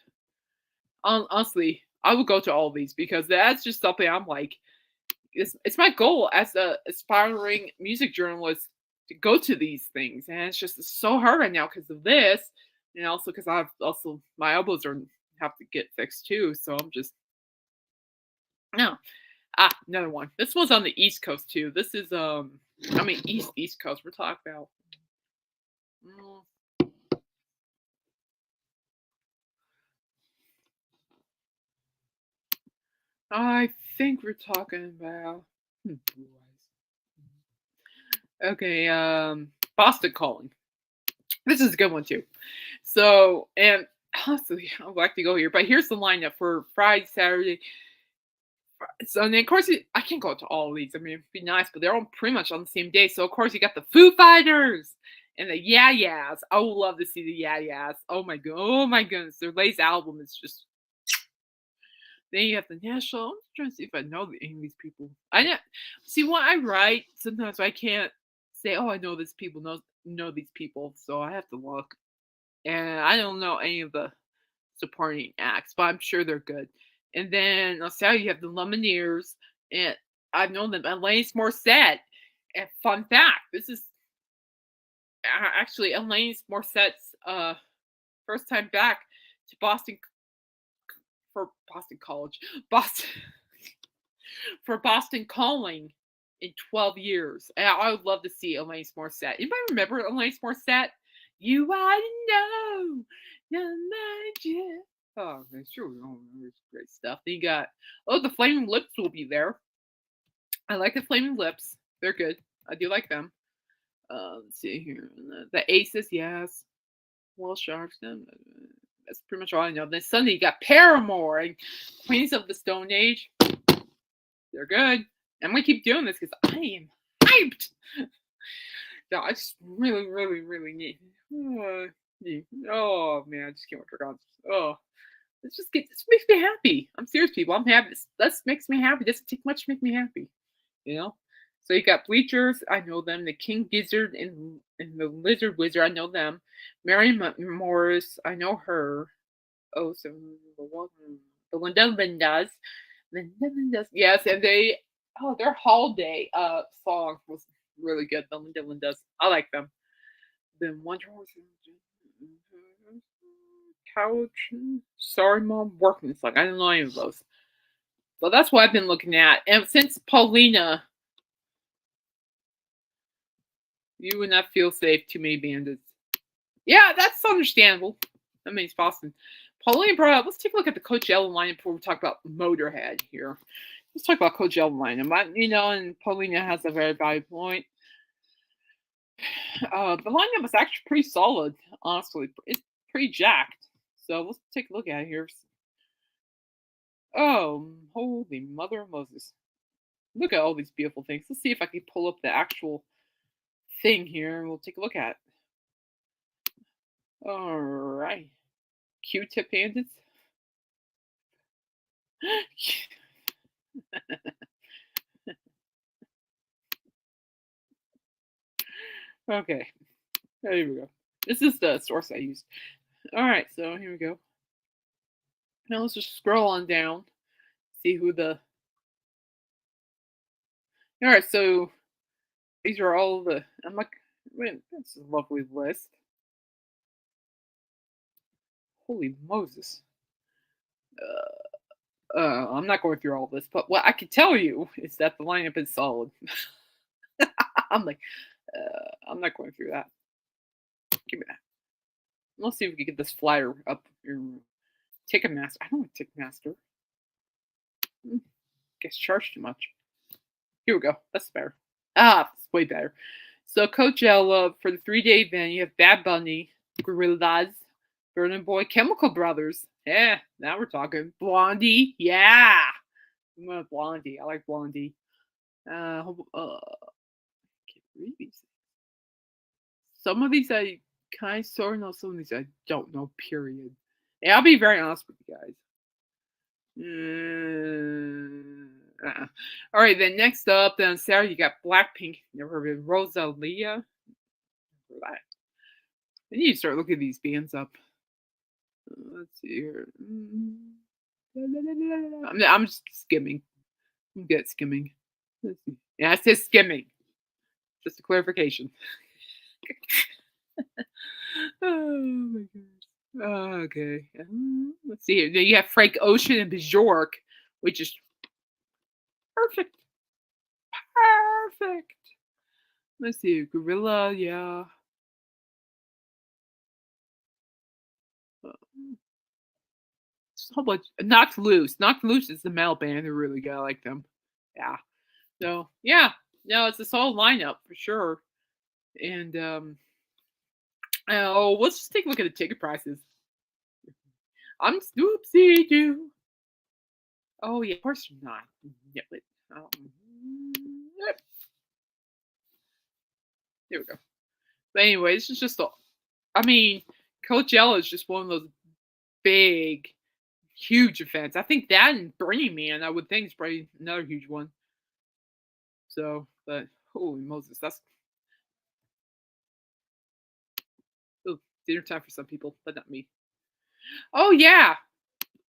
Honestly, I would go to all of these because that's just something I'm like. It's my goal as a aspiring music journalist to go to these things, and it's so hard right now because of this, and also because I've also my elbows are have to get fixed too. So I'm just no. Another one. This one's on the East Coast too. This is I mean East Coast. We're talking about. mm, I think we're talking about. Okay, Boston Calling. This is a good one too. So, and honestly, I'd like to go here, but here's the lineup for Friday, Saturday, Sunday. Of course, I can't go to all of these. I mean, it'd be nice, but they're all pretty much on the same day. So, of course, you got the Foo Fighters and the Yeah Yeahs. I would love to see the Yeah Yeahs. Oh my goodness, their latest album is just. Then you have the National. I'm trying to see if I know any of these people. I know. See, when I write, sometimes I can't say, "Oh, I know this people know these people," so I have to look. And I don't know any of the supporting acts, but I'm sure they're good. And then I'll say you have the Lumineers, and I've known them. Alanis Morissette. And fun fact, this is actually Alanis Morissette's first time back to Boston for Boston College, Boston for Boston Calling in 12 years. And I would love to see Alanis Morissette. Anybody remember Alanis Morissette? You ought to know, no matter. Oh, that's true. Oh, there's great stuff. Then you got, the Flaming Lips will be there. I like the Flaming Lips. They're good. I do like them. Let's see here. The Aces, yes. Well, Sharks, that's pretty much all I know. Then Sunday, you got Paramore and Queens of the Stone Age. They're good. I'm going to keep doing this because I am hyped. No, I just really, really, really need. Oh, man, I just can't wait for God. Oh. This makes me happy. I'm serious, people. I'm happy. This makes me happy. Doesn't take much to make me happy. You know? So you got Bleachers, I know them. The King Gizzard and the Lizard Wizard, I know them. Mary Morris, I know her. Oh, so the Linda Lindas. Linda Lindas. Yes, and their holiday song was really good. The Linda Lindas. I like them. Then Wonder Horse. Couch. Sorry, Mom. Working. It's like I didn't know any of those. But that's what I've been looking at. And since Paulina, you would not feel safe. Too many bandits. Yeah, that's understandable. That makes Boston. Paulina brought up. Let's take a look at the Coachella lineup before we talk about Motorhead here. Let's talk about Coachella lineup. And Paulina has a very valid point. The lineup is actually pretty solid, honestly. It's pretty jacked. So let's take a look at it here. Oh, holy mother of Moses. Look at all these beautiful things. Let's see if I can pull up the actual thing here and we'll take a look at it. Alright. Q-tip bandits. Okay. Here we go. This is the source I used. Alright, so here we go. Now let's just scroll on down. See who the. Alright, so these are all the. I'm like, man, that's a lovely list. Holy Moses. I'm not going through all this, but what I can tell you is that the lineup is solid. I'm like, I'm not going through that. Give me that. Let's see if we can get this flyer up here. Ticketmaster. I don't like Ticketmaster. Gets charged too much. Here we go. That's better. It's way better. So Coachella for the 3-day event, you have Bad Bunny, Gorillaz, Burna Boy, Chemical Brothers. Yeah, now we're talking. Blondie. Yeah, I'm going with Blondie. I like Blondie. Can't read these. Some of these I kind of sort of know. Some of these I don't know. Period. Yeah, I'll be very honest with you guys. All right, then next up, then Saturday you got Blackpink. Never heard of Rosalia. I need to start looking at these bands up. Let's see here. I'm just skimming. I'm good at skimming. Let's see. Yeah, it says skimming. Just a clarification. Oh my gosh. Okay. Let's see here. Then you have Frank Ocean and Bjork, which is perfect. Perfect. Let's see. Gorilla, yeah. Just a whole bunch. Knocked Loose. Knocked Loose is the metal band. They're really good. I like them. Yeah. So yeah. No, it's a solid lineup for sure. And oh, let's just take a look at the ticket prices. I'm Snoopsy Doo. Oh yeah, of course you're not. Yeah, but yep. There we go. But anyway, this is just a. I mean, Coachella is just one of those big, huge events. I think that and Burning Man, I would think, is probably another huge one. So, but holy Moses, that's oh, dinner time for some people, but not me. Oh yeah.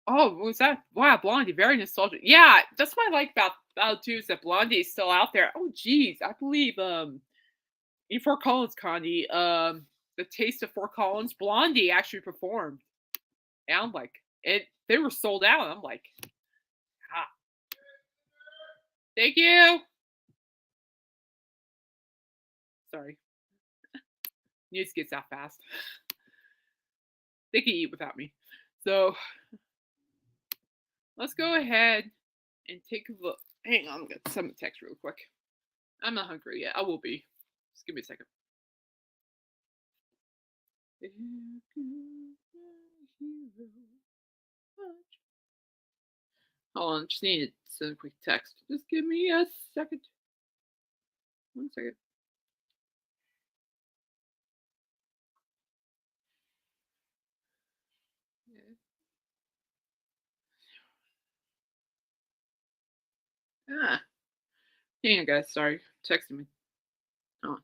Oh, what was that? Wow, Blondie, very nostalgic. Yeah, that's what I like about it too is that Blondie is still out there. Oh, geez, I believe in Fort Collins, County, the Taste of Fort Collins, Blondie actually performed. And I'm like, it. They were sold out. I'm like, ah, thank you. Sorry, news gets out fast. They can eat without me. So let's go ahead and take a look. Hang on, I'm gonna send a text real quick. I'm not hungry yet. I will be. Just give me a second. Hold on, just need to send a quick text. Just give me a second. 1 second. Ah, hang on, guys. Sorry, texting me. Oh.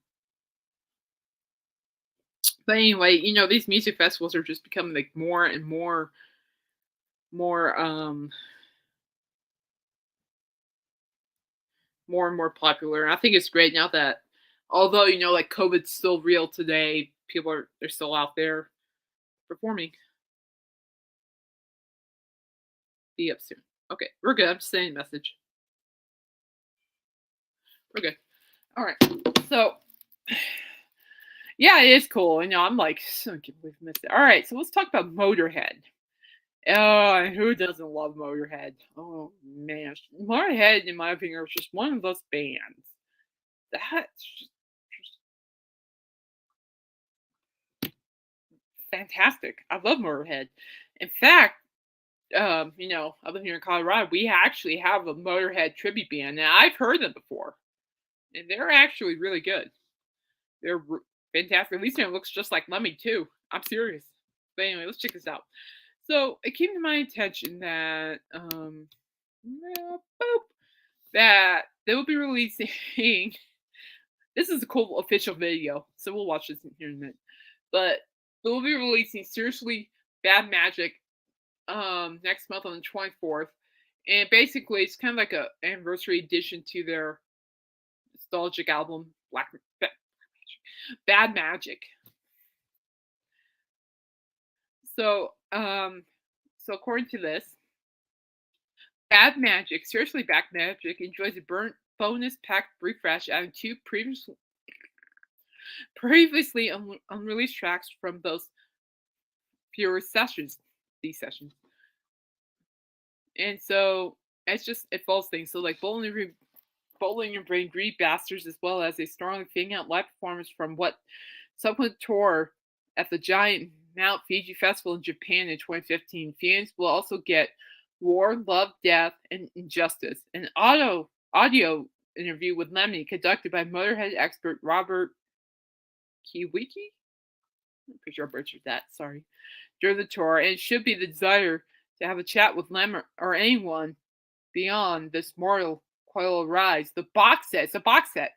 But anyway, these music festivals are just becoming like more and more, more and more popular. And I think it's great now that, although like COVID's still real today, people they're still out there performing. Be up soon. Okay, we're good. I'm just sending a message. We're good. All right. So, yeah, it is cool. I'm like, I can't believe I missed it. All right, so let's talk about Motorhead. Oh, who doesn't love Motorhead? Oh man, Motorhead, in my opinion, was just one of those bands that's just fantastic. I love Motorhead. In fact, I live here in Colorado. We actually have a Motorhead tribute band, and I've heard them before, and they're actually really good. They're fantastic. At least it looks just like Lemmy too. I'm serious. But anyway, let's check this out. So it came to my attention that that they will be releasing. This is a cool official video, so we'll watch this in here in a minute. But they will be releasing Seriously Bad Magic next month on the 24th, and basically it's kind of like a anniversary edition to their nostalgic album Bad Magic. So Um, so according to this, Bad Magic, seriously Bad Magic, enjoys a burnt bonus packed refresh, adding two previously unreleased tracks from those fewer sessions, these sessions. And so it's just it falls things. So like Bowling and Brain Greed Bastards, as well as a strongly fading out live performance from what subsequent tour at the giant Mount Fuji Festival in Japan in 2015. Fans will also get War, Love, Death, and Injustice, an audio interview with Lemmy conducted by Motorhead expert Robert Kiwiki. I'm pretty sure I butchered that. Sorry. During the tour, and it should be the desire to have a chat with Lem or anyone beyond this mortal coil of rise. The box set, it's a box set,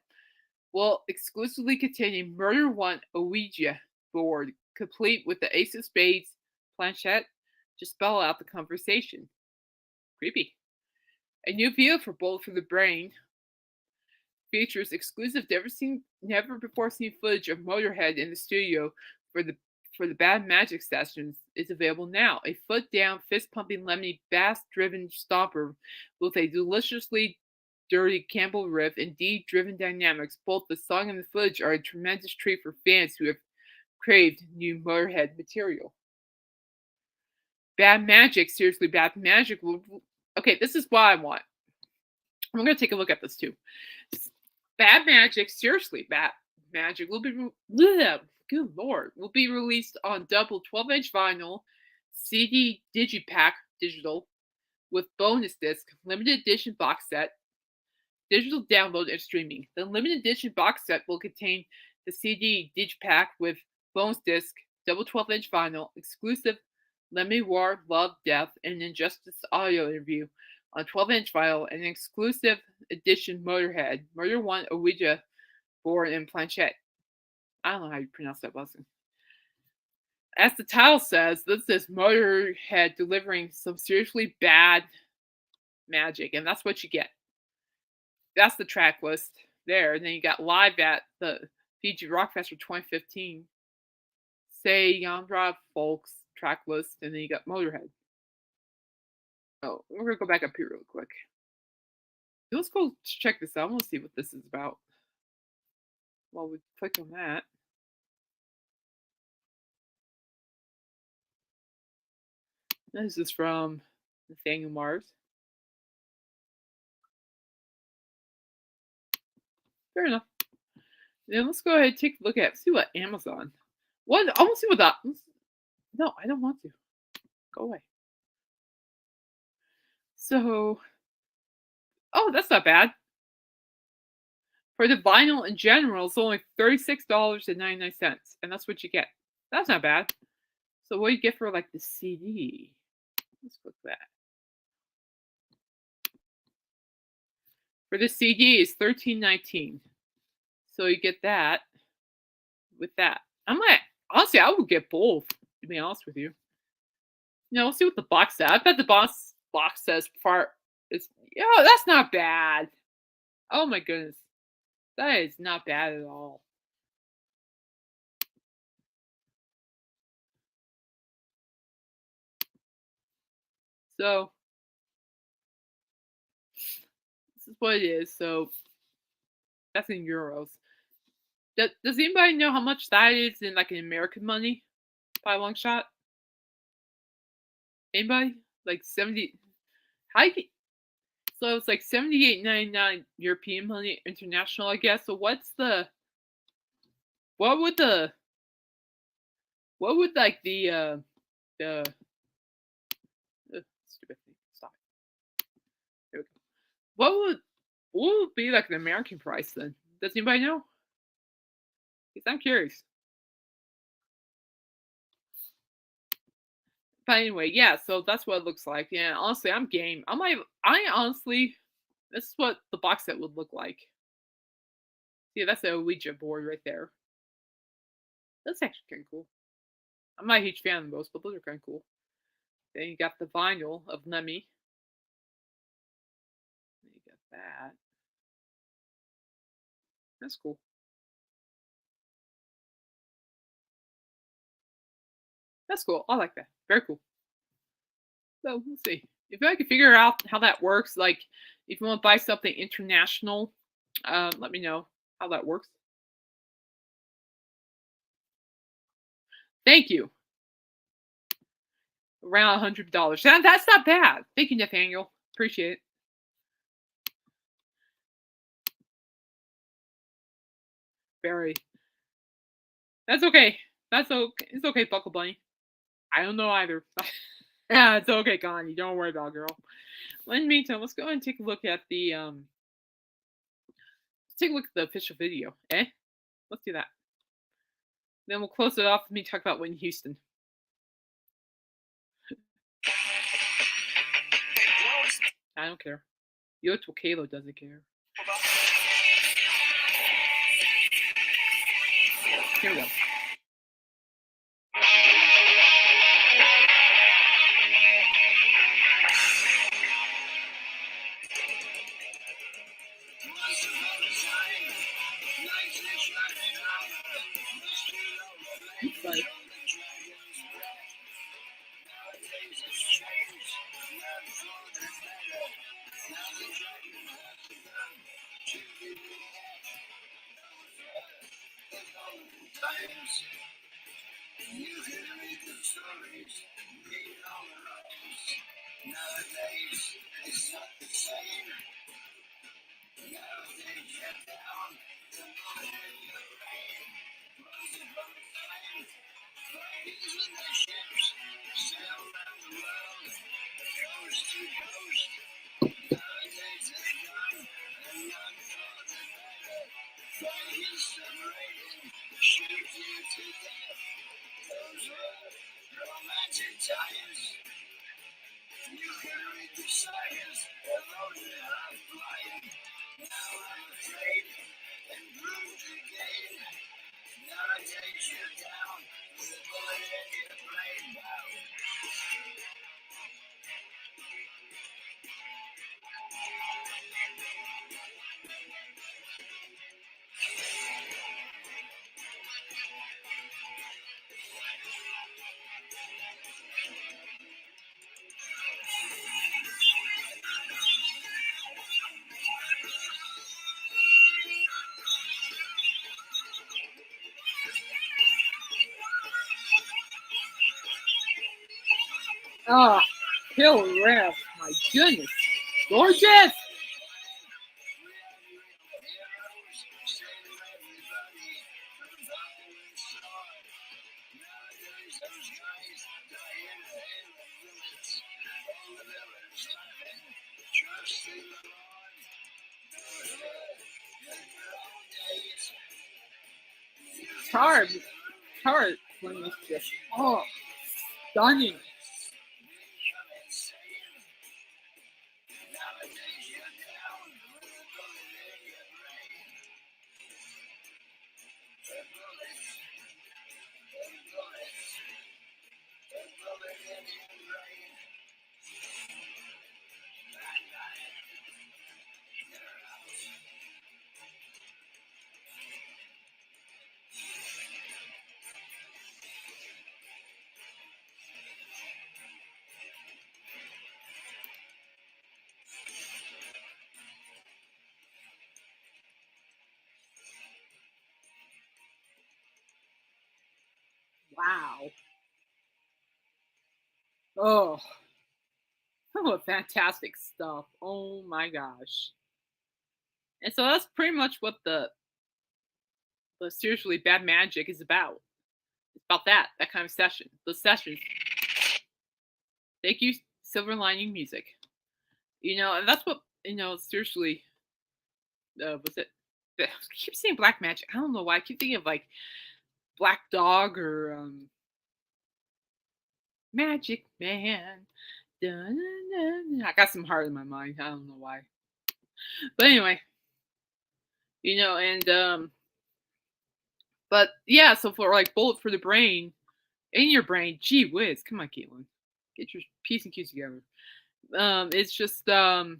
will exclusively contain a Murder One Ouija board, complete with the Ace of Spades planchette to spell out the conversation. Creepy. A new video for Bullet for the Brain features exclusive never before seen footage of Motorhead in the studio for the Bad Magic sessions is available now. A foot down, fist pumping Lemmy bass driven stomper with a deliciously dirty Campbell riff and D driven dynamics. Both the song and the footage are a tremendous treat for fans who have craved new Motorhead material. Bad Magic, seriously, Bad Magic will. Okay, this is what I want. I'm going to take a look at this too. Bad Magic, seriously, Bad Magic will be. Good lord, will be released on double 12-inch vinyl, CD digipack digital, with bonus disc, limited edition box set, digital download, and streaming. The limited edition box set will contain the CD digipack with bonus disc, double 12-inch vinyl, exclusive Lemmy War, Love, Death, and Injustice audio interview on 12-inch vinyl, and an exclusive edition Motorhead, Murder One Ouija board and planchette. I don't know how you pronounce that, Wilson. As the title says, this is Motorhead delivering some seriously bad magic, and that's what you get. That's the track list there. And then you got live at the Fiji Rock Fest for 2015. Say Yandra Folks track list, and then you got Motorhead. Oh, we're gonna go back up here real quick. Let's go check this out. I want to see what this is about. Well, we click on that. This is from Nathaniel Mars. Fair enough. Then let's go ahead and take a look at see what Amazon. What I want to see what that. No, I don't want to. Go away. So, oh, that's not bad. For the vinyl in general, it's only $36.99, and that's what you get. That's not bad. So what do you get for like the CD? Let's look at that. For the CD is $13.19. So you get that with that. I'm like, honestly, I would get both, to be honest with you. We'll see what the box says. I bet the box says part is that's not bad. Oh my goodness. That is not bad at all. So this is what it is. So that's in euros. Does anybody know how much that is in like in American money by a long shot? Anybody? Like 70. So it's like $78.99 European money, international, I guess. So what would like the stupid thing. Stop it. There we go. What would be like the American price then? Does anybody know? Because I'm curious. But anyway, yeah, so that's what it looks like. Yeah, honestly, I'm game. I honestly, this is what the box set would look like. Yeah, that's a Ouija board right there. That's actually kind of cool. I'm not a huge fan of those, but those are kind of cool. Then you got the vinyl of Lemmy. Then you got that. That's cool. That's cool. I like that. Very cool. So we'll see. If I can figure out how that works, like if you want to buy something international, let me know how that works. Thank you. Around $100. That's not bad. Thank you, Nathaniel. Appreciate it. Very. That's okay. That's okay. It's okay, Buckle Bunny. I don't know either. Yeah, it's okay, Connie. Don't worry about it, girl. In the meantime, let's go ahead and take a look at the let's take a look at the official video. Eh? Let's do that. Then we'll close it off with me talk about Whitney Houston. I don't care. Yoto Kalo doesn't care. Here we go. But you can read the stories, read all the rose. Nowadays, it's not the same. Nowadays, you're down, the morning in the rain. Once upon a time, ladies in their ships sail around the world, coast to coast. Nowadays, they're gone, and none for the better. Fighting, separating, shoot you to death. Those were romantic times. You can read the science, eroded half blind. Now I'm afraid and bruised again. Nowadays you're down with a bullet in your brain. Oh, kill ref. My goodness. Gorgeous. Hard. Hard. When it's just, oh, stunning. Wow. Oh, oh, fantastic stuff. Oh my gosh. And so that's pretty much what the seriously bad magic is about. It's about that kind of session. The sessions. Thank you, Silver Lining Music. And that's what seriously. Was it? I keep saying Black Magic. I don't know why. I keep thinking of like Black Dog or Magic Man. Dun, dun, dun. I got some heart in my mind. I don't know why. But anyway, and but yeah, so for like Bullet for the Brain, in your brain, gee whiz, come on, Caitlin, get your P's and Q's together. It's just that's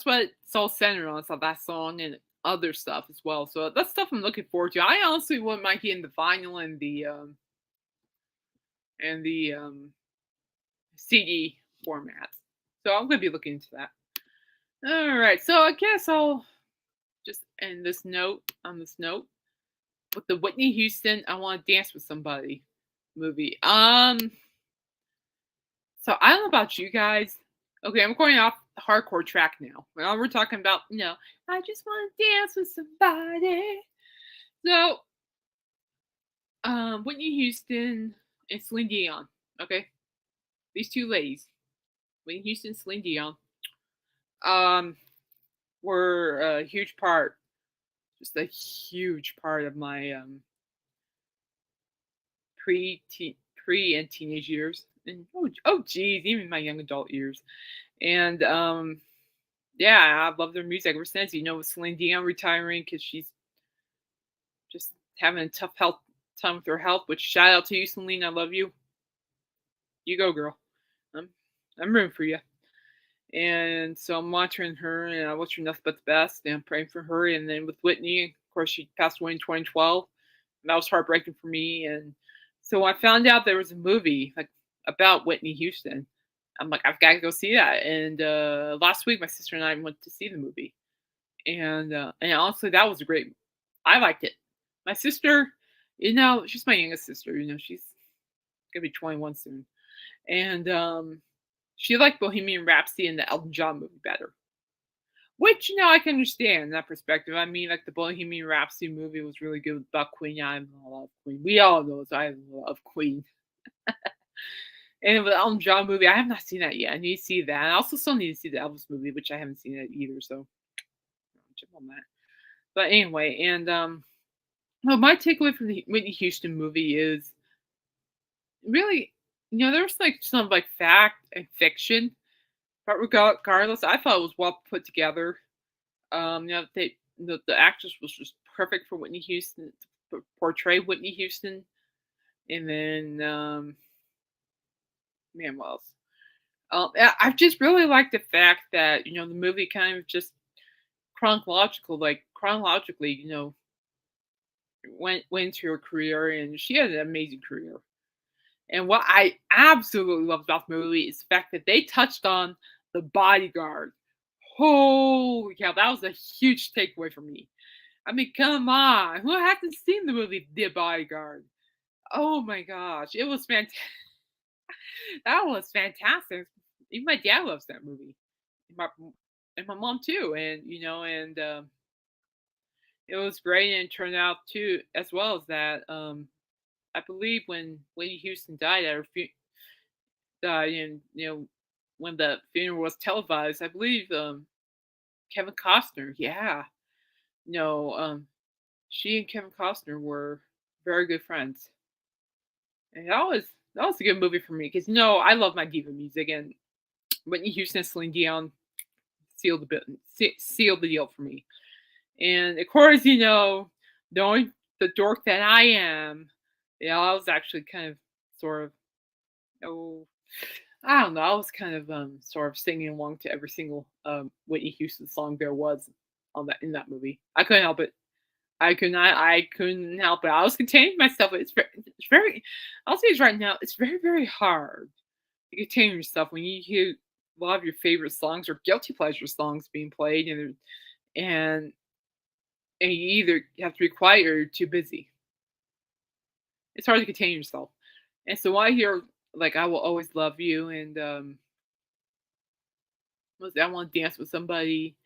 what it's all centered on. It's like that song and other stuff as well. So that's stuff I'm looking forward to. I honestly wouldn't mind getting the vinyl and the and the CD formats. So I'm gonna be looking into that. All right, so I guess I'll just end this note on this note with the Whitney Houston "I Want to Dance with Somebody" movie. So I don't know about you guys. Okay, I'm going off the hardcore track now. Well, we're talking about, I just want to dance with somebody. So, Whitney Houston and Celine Dion. Okay, these two ladies, Whitney Houston, Celine Dion, um, were a huge part, just a huge part of my pre pre and teenage years, and geez, even my young adult years. And yeah, I've loved their music ever since. With Celine Dion retiring because she's just having a tough health time with her health. Which shout out to you, Celine. I love you. You go, girl. I'm I'm rooting for you. And so I'm monitoring her, and I wish her nothing but the best. And I'm praying for her. And then with Whitney, of course, she passed away in 2012. And that was heartbreaking for me. And so I found out there was a movie like about Whitney Houston. I'm like, I've got to go see that. And last week, my sister and I went to see the movie. And honestly, that was a great. I liked it. My sister, she's my youngest sister. She's gonna be 21 soon, and she liked Bohemian Rhapsody and the Elton John movie better. Which I can understand that perspective. I mean, like the Bohemian Rhapsody movie was really good about Queen. I love Queen. We all know I love Queen. And with the Elton John movie, I have not seen that yet. I need to see that. I also still need to see the Elvis movie, which I haven't seen it either. So jump on that. But anyway, and well, my takeaway from the Whitney Houston movie is really, there's like some like fact and fiction, but regardless, I thought it was well put together. The actress was just perfect for Whitney Houston to portray Whitney Houston, and then man, what else? I just really like the fact that the movie kind of just chronologically, went into her career, and she had an amazing career. And what I absolutely love about the movie is the fact that they touched on The Bodyguard. Holy cow, that was a huge takeaway for me. I mean, come on. Who hasn't seen the movie The Bodyguard? Oh my gosh, it was fantastic. That was fantastic. Even my dad loves that movie. And my mom too. And it was great, and it turned out too, as well as that. I believe when Whitney Houston died at her and when the funeral was televised, I believe Kevin Costner, yeah, no, she and Kevin Costner were very good friends, and that was a good movie for me because I love my diva music, and Whitney Houston and Celine Dion sealed the deal for me. And of course, knowing the dork that I am, I was actually kind of sort of, oh, I don't know. I was kind of sort of singing along to every single Whitney Houston song there was on that in that movie. I couldn't help it. I could not. I couldn't help it. I was containing myself. It's very. I'll say this right now. It's very, very hard to contain yourself when you hear a lot of your favorite songs or guilty pleasure songs being played, and and you either have to be quiet or you're too busy. It's hard to contain yourself. And so when I hear like "I Will Always Love You" and what's that? "I Want to Dance with Somebody,"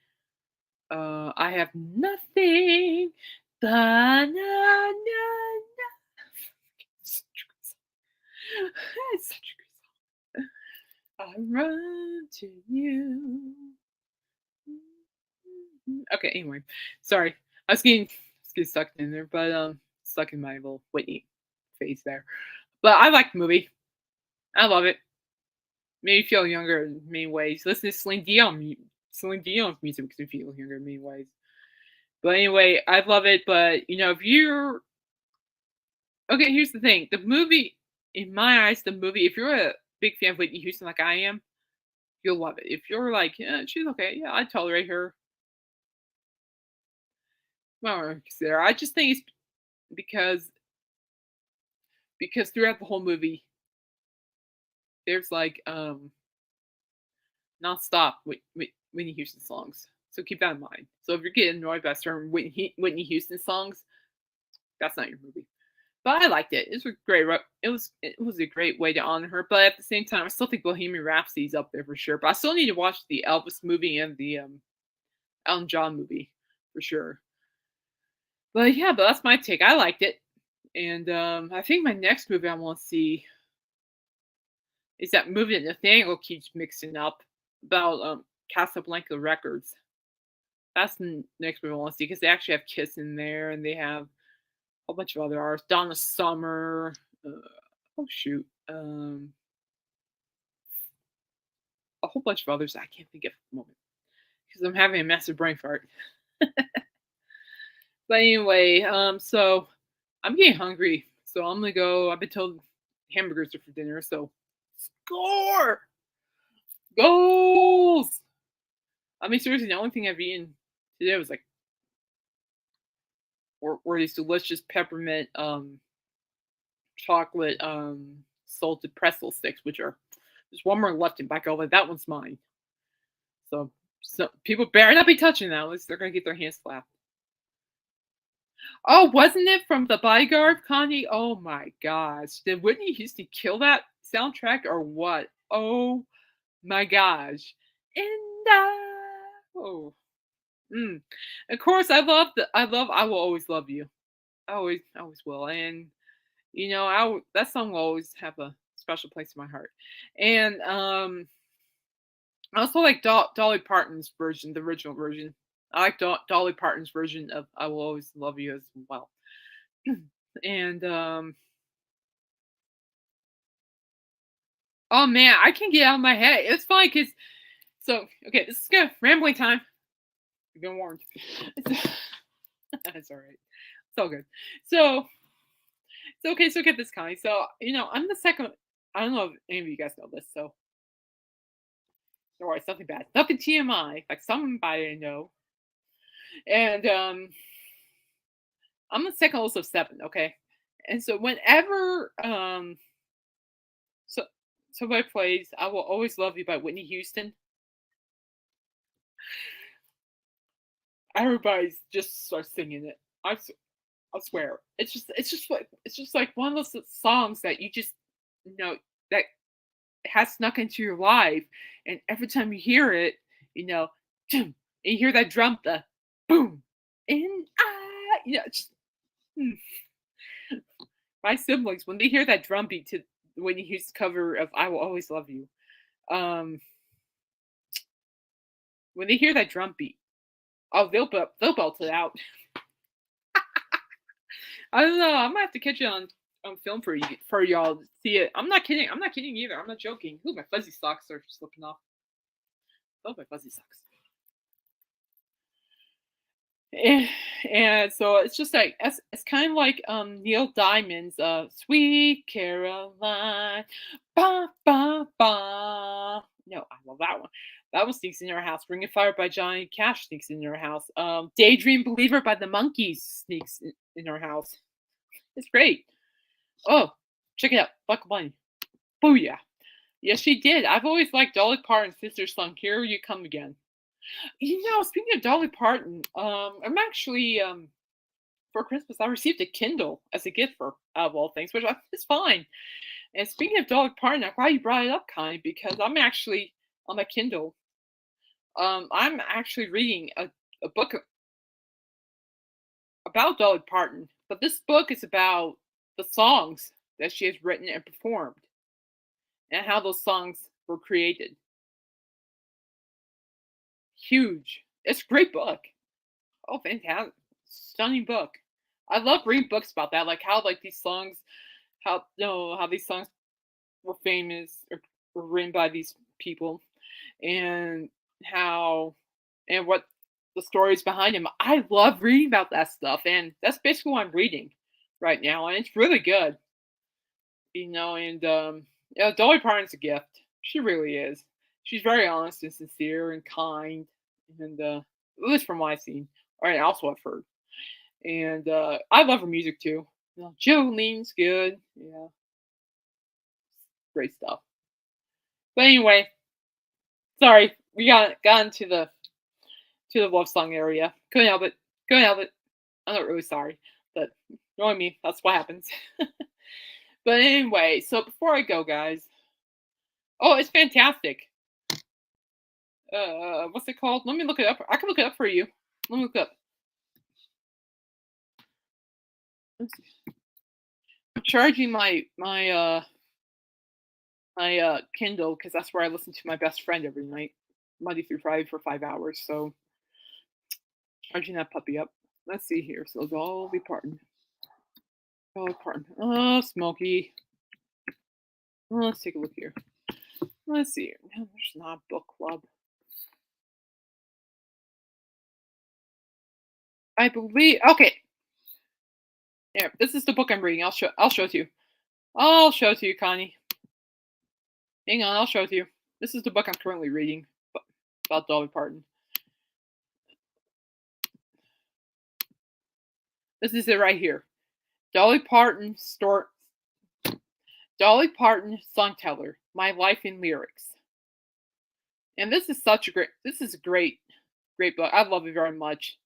"I Have Nothing but na na na." Such a good song. It's such a good song. I run to you. Okay, anyway, sorry. I was getting stuck in there, but stuck in my little Whitney phase there. But I like the movie. I love it. Made me feel younger in many ways. Listen to Celine Dion's music makes me feel younger in many ways. But anyway, I love it. But if you're okay, here's the thing: the movie, in my eyes, the movie. If you're a big fan of Whitney Houston like I am, you'll love it. If you're like, yeah, she's okay, yeah, I tolerate her. Well, consider. I just think it's because throughout the whole movie. there's like nonstop Whitney Houston songs. So keep that in mind. So if you're getting annoyed by certain Whitney Houston songs, that's not your movie. But I liked it. It was a great. It was a great way to honor her. But at the same time, I still think Bohemian Rhapsody's up there for sure. But I still need to watch the Elvis movie and the Elton John movie for sure. But yeah, but that's my take. I liked it, and I think my next movie I want to see is that movie that Nathaniel keeps mixing up about Casablanca Records. That's the next movie I want to see because they actually have Kiss in there, and they have a whole bunch of other artists. Donna Summer. Uh, oh shoot. A whole bunch of others I can't think of at the moment because I'm having a massive brain fart. But anyway, so I'm getting hungry, so I'm gonna go. I've been told hamburgers are for dinner, so score goals. I mean, seriously, the only thing I've eaten today was like were these delicious peppermint chocolate salted pretzel sticks, which are there's one more left in back over. That one's mine. So people better not be touching that unless they're gonna get their hands slapped. Oh, wasn't it from The Bodyguard, Connie? Oh my gosh. Did Whitney Houston kill that soundtrack or what? Oh my gosh. And oh. Mm. Of course I love I Will Always Love You. I always will. And that song will always have a special place in my heart. And I also like Dolly Parton's version, the original version. I like Dolly Parton's version of "I Will Always Love You" as well. And oh man, I can get out of my head. It's fine because okay, this is good rambling time. You've been warned. It's all right. It's all good. So okay. So get this, Connie. So I'm the second. I don't know if any of you guys know this. So don't worry, it's nothing bad. Nothing TMI. Like somebody I know. And I'm the second oldest of seven, okay? And so whenever so somebody plays "I Will Always Love You" by Whitney Houston, everybody just starts singing it. I swear. It's just like one of those songs that you just that has snuck into your life, and every time you hear it, you know, and you hear that drum, the boom, and just, mm. My siblings when they hear that drum beat to Whitney Houston's cover of "I Will Always Love You," um, when they hear that drum beat, oh, they'll belt it out. I don't know. I'm gonna have to catch it on film for y'all to see it. I'm not kidding. I'm not kidding either. I'm not joking. Ooh, my fuzzy socks are slipping off. Oh, my fuzzy socks. And so it's just like it's kind of like Neil Diamond's "Sweet Caroline," ba ba ba. No, I love that one. That one sneaks in our house. "Ring of Fire" by Johnny Cash sneaks in our house. "Daydream Believer" by the Monkees sneaks in our house. It's great. Oh, check it out, Buck Bunny. Booyah! Yes, she did. I've always liked Dolly Parton's sister song "Here You Come Again." Speaking of Dolly Parton, I'm actually for Christmas I received a Kindle as a gift for out of all things, which is fine. And speaking of Dolly Parton, I'm glad you brought it up, Connie, because I'm actually on my Kindle. I'm actually reading a book about Dolly Parton, but this book is about the songs that she has written and performed, and how those songs were created. Huge. It's a great book. Oh, fantastic. Stunning book. I love reading books about that, like how like these songs how these songs were famous or were written by these people and how and what the stories behind them. I love reading about that stuff and that's basically what I'm reading right now and it's really good. And yeah, Dolly Parton's a gift. She really is. She's very honest and sincere and kind and at least from what I've seen. Or also I've heard. And I love her music too. Jolene's good. Yeah, great stuff. But anyway, sorry, we got into the love song area. Couldn't help it. Couldn't help it. I'm not really sorry, but knowing me, that's what happens. But anyway, so before I go, guys, oh, it's fantastic. What's it called? Let me look it up. I can look it up for you. Let me look it up. I'm charging my Kindle because that's where I listen to my best friend every night, Monday through Friday for 5 hours. So charging that puppy up. Let's see here. So Dolly Parton. Dolly Parton. Oh, Smokey. Well, let's take a look here. Let's see here. No, there's not a book club. I believe. Okay. Yeah, this is the book I'm reading. I'll show it to you. I'll show it to you, Connie. Hang on, I'll show it to you. This is the book I'm currently reading about Dolly Parton. This is it right here. Dolly Parton Dolly Parton Songteller, My Life in Lyrics. And this is a great book. I love it very much.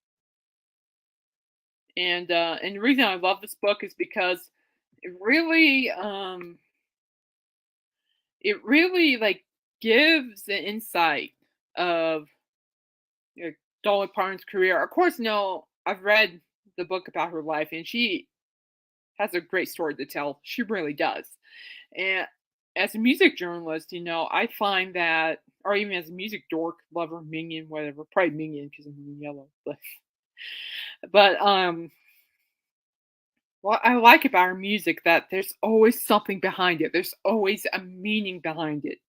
And the reason I love this book is because it really like gives an insight of, you know, Dolly Parton's career. Of course, no, I've read the book about her life, and she has a great story to tell. She really does. And as a music journalist, I find that, or even as a music dork, lover, minion, whatever, probably minion because I'm in yellow, but what I like about her music that there's always something behind it. There's always a meaning behind it.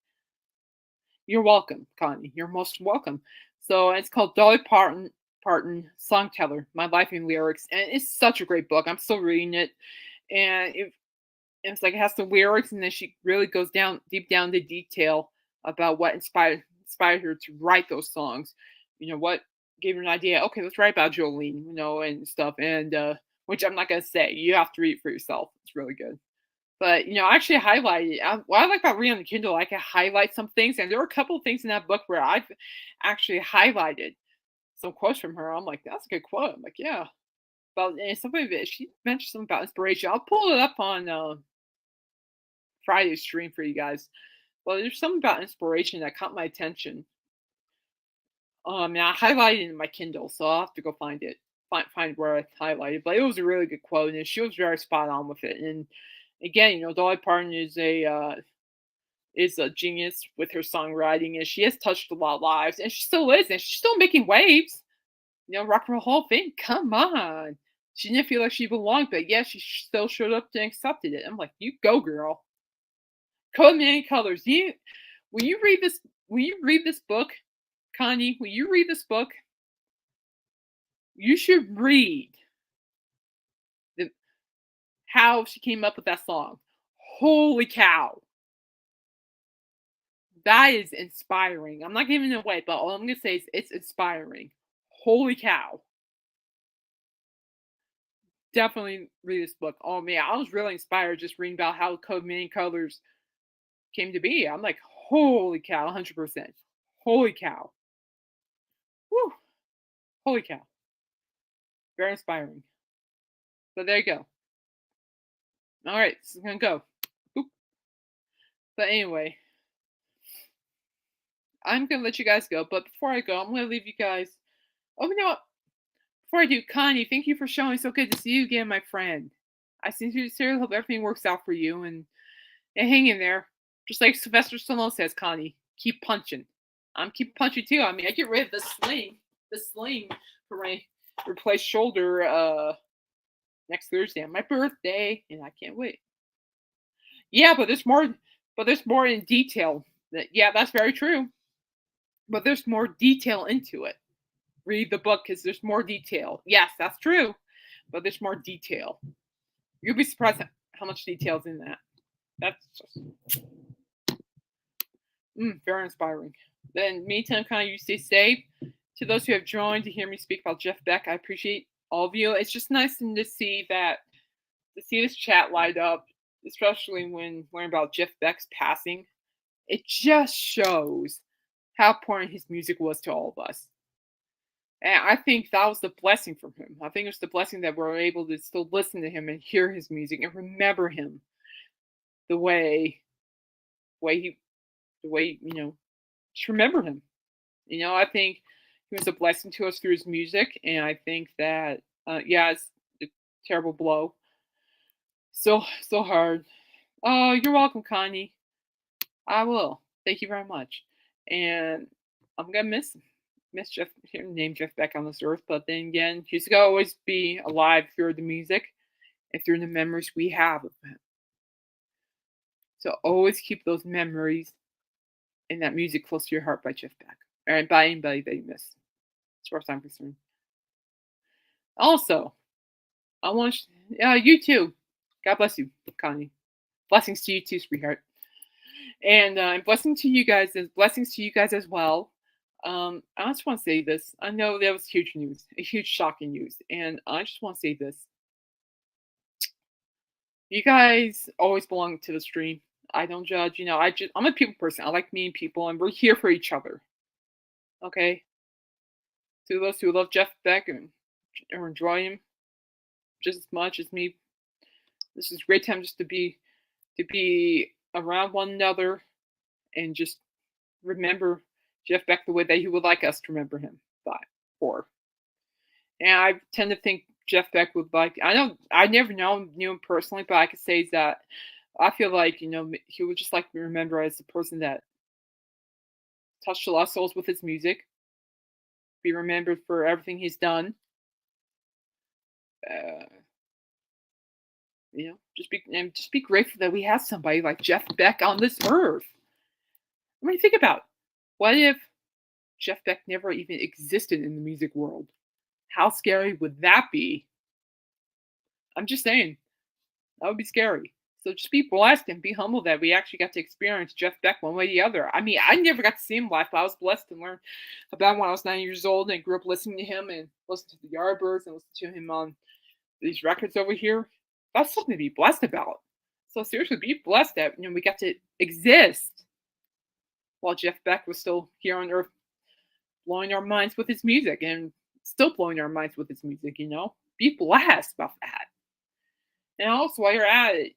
You're welcome, Connie. You're most welcome. So it's called Dolly Parton Songteller, My Life in Lyrics, and it's such a great book. I'm still reading it, and it's like it has the lyrics, and then she really goes deep down to detail about what inspired her to write those songs. What gave her an idea. Okay, let's write about Jolene, and stuff, and which I'm not gonna say. You have to read it for yourself. It's really good. But I actually highlighted. What I like about reading on the Kindle, I can highlight some things, and there are a couple of things in that book where I've actually highlighted some quotes from her. I'm like, that's a good quote. I'm like, yeah. But and something of it, she mentioned something about inspiration. I'll pull it up on Friday's stream for you guys. Well, there's something about inspiration that caught my attention. And I highlighted it in my Kindle, so I'll have to go find it, find where I highlighted. But it was a really good quote, and she was very spot on with it. And again, Dolly Parton is a genius with her songwriting, and she has touched a lot of lives, and she still is, and she's still making waves. Rock and Roll Hall of Fame. Come on, she didn't feel like she belonged, but yeah, she still showed up and accepted it. I'm like, you go, girl. Code Many Colors. When you read this book, Connie, when you read this book, you should read how she came up with that song. Holy cow. That is inspiring. I'm not giving it away, but all I'm going to say is it's inspiring. Holy cow. Definitely read this book. Oh, man, I was really inspired just reading about how Code Many Colors came to be. I'm like, holy cow, 100%. Holy cow. Woo. Holy cow. Very inspiring. So there you go. All right, so I'm going to go. Boop. But anyway, I'm going to let you guys go. But before I go, I'm going to leave you guys. Oh, you know what? Before I do, Connie, thank you for showing. So good to see you again, my friend. I sincerely hope everything works out for you and hang in there. Just like Sylvester Stallone says, Connie, keep punching. I'm keep punching too. I mean, I get rid of the sling for my replaced shoulder next Thursday on my birthday, and I can't wait. Yeah, but there's more in detail. Yeah, that's very true. But there's more detail into it. Read the book because there's more detail. Yes, that's true, but there's more detail. You'll be surprised how much detail's in that. That's just very inspiring. Then, meantime, kind of you stay safe. To those who have joined to hear me speak about Jeff Beck, I appreciate all of you. It's just nice to see this chat light up, especially when learning about Jeff Beck's passing. It just shows how important his music was to all of us. And I think that was the blessing from him. I think it was the blessing that we're able to still listen to him and hear his music and remember him the way he the way, just remember him. I think he was a blessing to us through his music, and I think that yeah, it's a terrible blow. So hard. Oh, you're welcome, Connie. I will. Thank you very much. And I'm gonna miss Jeff name Jeff Beck on this earth, but then again, he's gonna always be alive through the music and through the memories we have of him. So always keep those memories and that music close to your heart by Jeff Beck. Or by anybody that you miss, as far as I'm concerned. Also, I want you too. God bless you, Connie. Blessings to you too, sweetheart. And blessings to you guys as well. I just want to say this. I know that was huge news, a huge shocking news, and I just want to say this. You guys always belong to the stream. I don't judge. I'm a people person. I like meeting people, and we're here for each other. Okay. To those who love Jeff Beck or enjoy him just as much as me, this is a great time just to be around one another and just remember Jeff Beck the way that he would like us to remember him for. And I tend to think Jeff Beck would like. I never knew him personally, but I could say that I feel like he would just like to be remembered as the person that touched a lot of souls with his music. Be remembered for everything he's done. Uh, just be grateful that we have somebody like Jeff Beck on this earth. I mean, think about it. What if Jeff Beck never even existed in the music world? How scary would that be? I'm just saying, that would be scary. So just be blessed and be humble that we actually got to experience Jeff Beck one way or the other. I mean, I never got to see him live, but I was blessed to learn about him when I was 9 years old and grew up listening to him and listening to the Yardbirds and listening to him on these records over here. That's something to be blessed about. So seriously, be blessed that we got to exist while Jeff Beck was still here on Earth, blowing our minds with his music and still blowing our minds with his music. Be blessed about that. And also, while you're at it,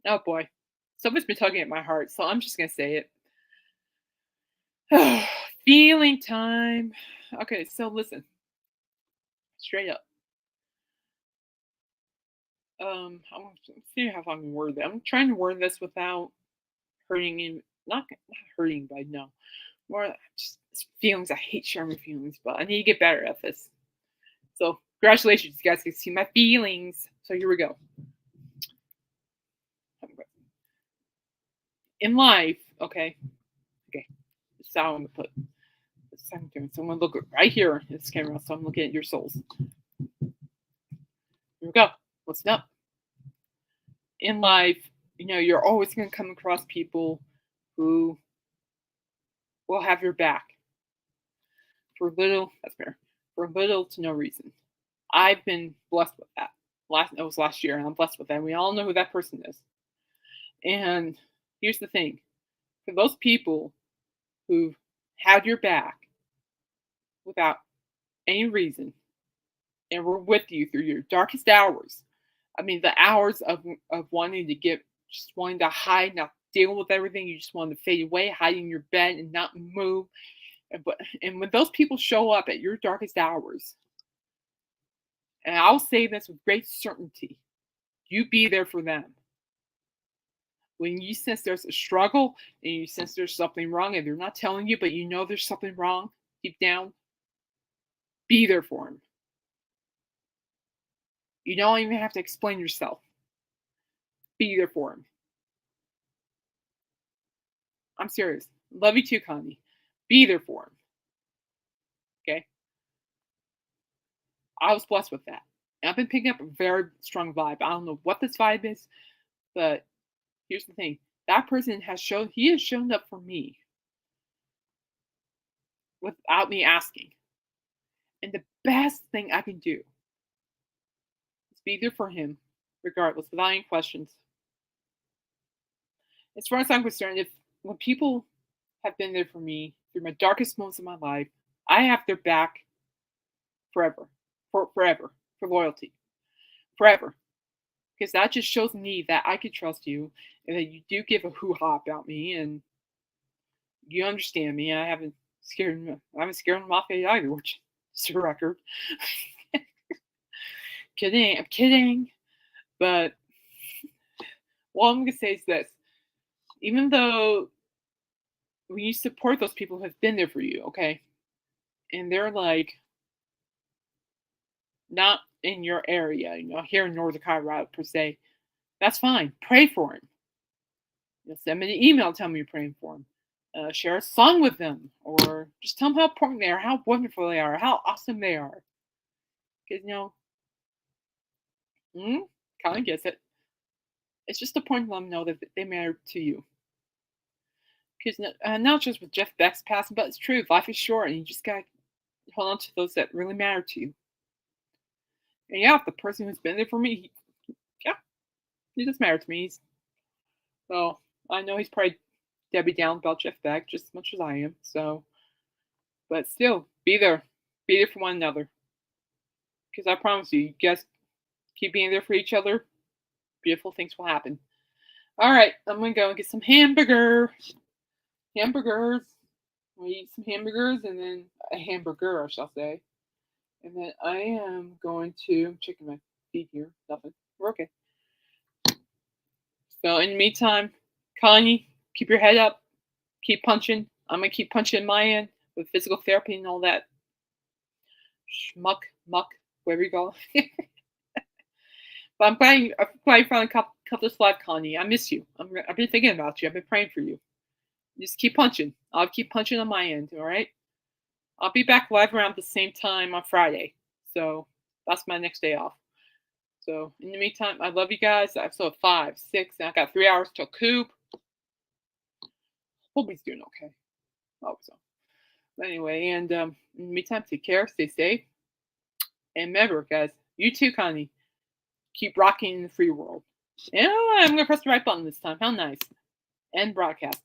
oh boy, something's been tugging at my heart, so I'm just gonna say it. Feeling time. Okay, so listen, straight up. I'm see how I can word that. I'm trying to word this without hurting him. Not hurting, but no, more just feelings. I hate sharing my feelings, but I need to get better at this. So, congratulations, you guys can see my feelings. So here we go. In life, okay. This is how I'm gonna put this. So I'm gonna look right here in this camera. So I'm looking at your souls. Here we go. Listen up. In life, you're always gonna come across people who will have your back for little. That's fair. For little to no reason. I've been blessed with that. It was last year, and I'm blessed with that. And we all know who that person is. And here's the thing: for those people who had your back without any reason, and were with you through your darkest hours. I mean, the hours of wanting to just wanting to hide, not deal with everything. You just wanted to fade away, hide in your bed and not move. And when those people show up at your darkest hours, and I'll say this with great certainty, you be there for them. When you sense there's a struggle and you sense there's something wrong and they're not telling you, but you know there's something wrong deep down, be there for them. You don't even have to explain yourself. Be there for them. I'm serious. Love you too, Connie. Be there for them. Okay? I was blessed with that. And I've been picking up a very strong vibe. I don't know what this vibe is, but here's the thing. That person has shown up for me without me asking. And the best thing I can do is be there for him, regardless, without any questions. As far as I'm concerned, when people have been there for me through my darkest moments of my life, I have their back forever, forever, for loyalty, forever. Because that just shows me that I can trust you and that you do give a hoo ha about me and you understand me. I haven't scared them off either, which is a record. Kidding, I'm kidding. But all I'm gonna say is this: even though when you support those people who have been there for you, okay, and they're like not in your area, here in Northern Colorado per se, that's fine. Pray for them. Send me an email, tell me you're praying for them. Share a song with them, or just tell them how important they are, how wonderful they are, how awesome they are. Because kind of gets it. It's just a point to let them know that they matter to you. Because not just with Jeff Beck's passing, but it's true. Life is short, and you just gotta hold on to those that really matter to you. And yeah, the person who's been there for me, he does matter to me. So I know he's probably Debbie down about Jeff Beck just as much as I am. So, but still, be there for one another. Because I promise you guys keep being there for each other. Beautiful things will happen. All right, I'm gonna go and get some hamburgers. I'm gonna eat some hamburgers and then a hamburger, I shall say. And then I am going to, I'm checking my feed here. Nothing. We're okay. So in the meantime, Connie, keep your head up. Keep punching. I'm going to keep punching my end with physical therapy and all that muck, wherever you go. But I'm glad you finally cut this live, Connie. I miss you. I've been thinking about you. I've been praying for you. Just keep punching. I'll keep punching on my end, all right? I'll be back live around the same time on Friday. So that's my next day off. So in the meantime, I love you guys. I have still 5, 6, and I got 3 hours till Coop. Hope he's doing okay. I hope so. But anyway, and in the meantime, take care, stay safe. And remember, guys, you too, Connie. Keep rocking in the free world. And I'm going to press the right button this time. How nice. End broadcast.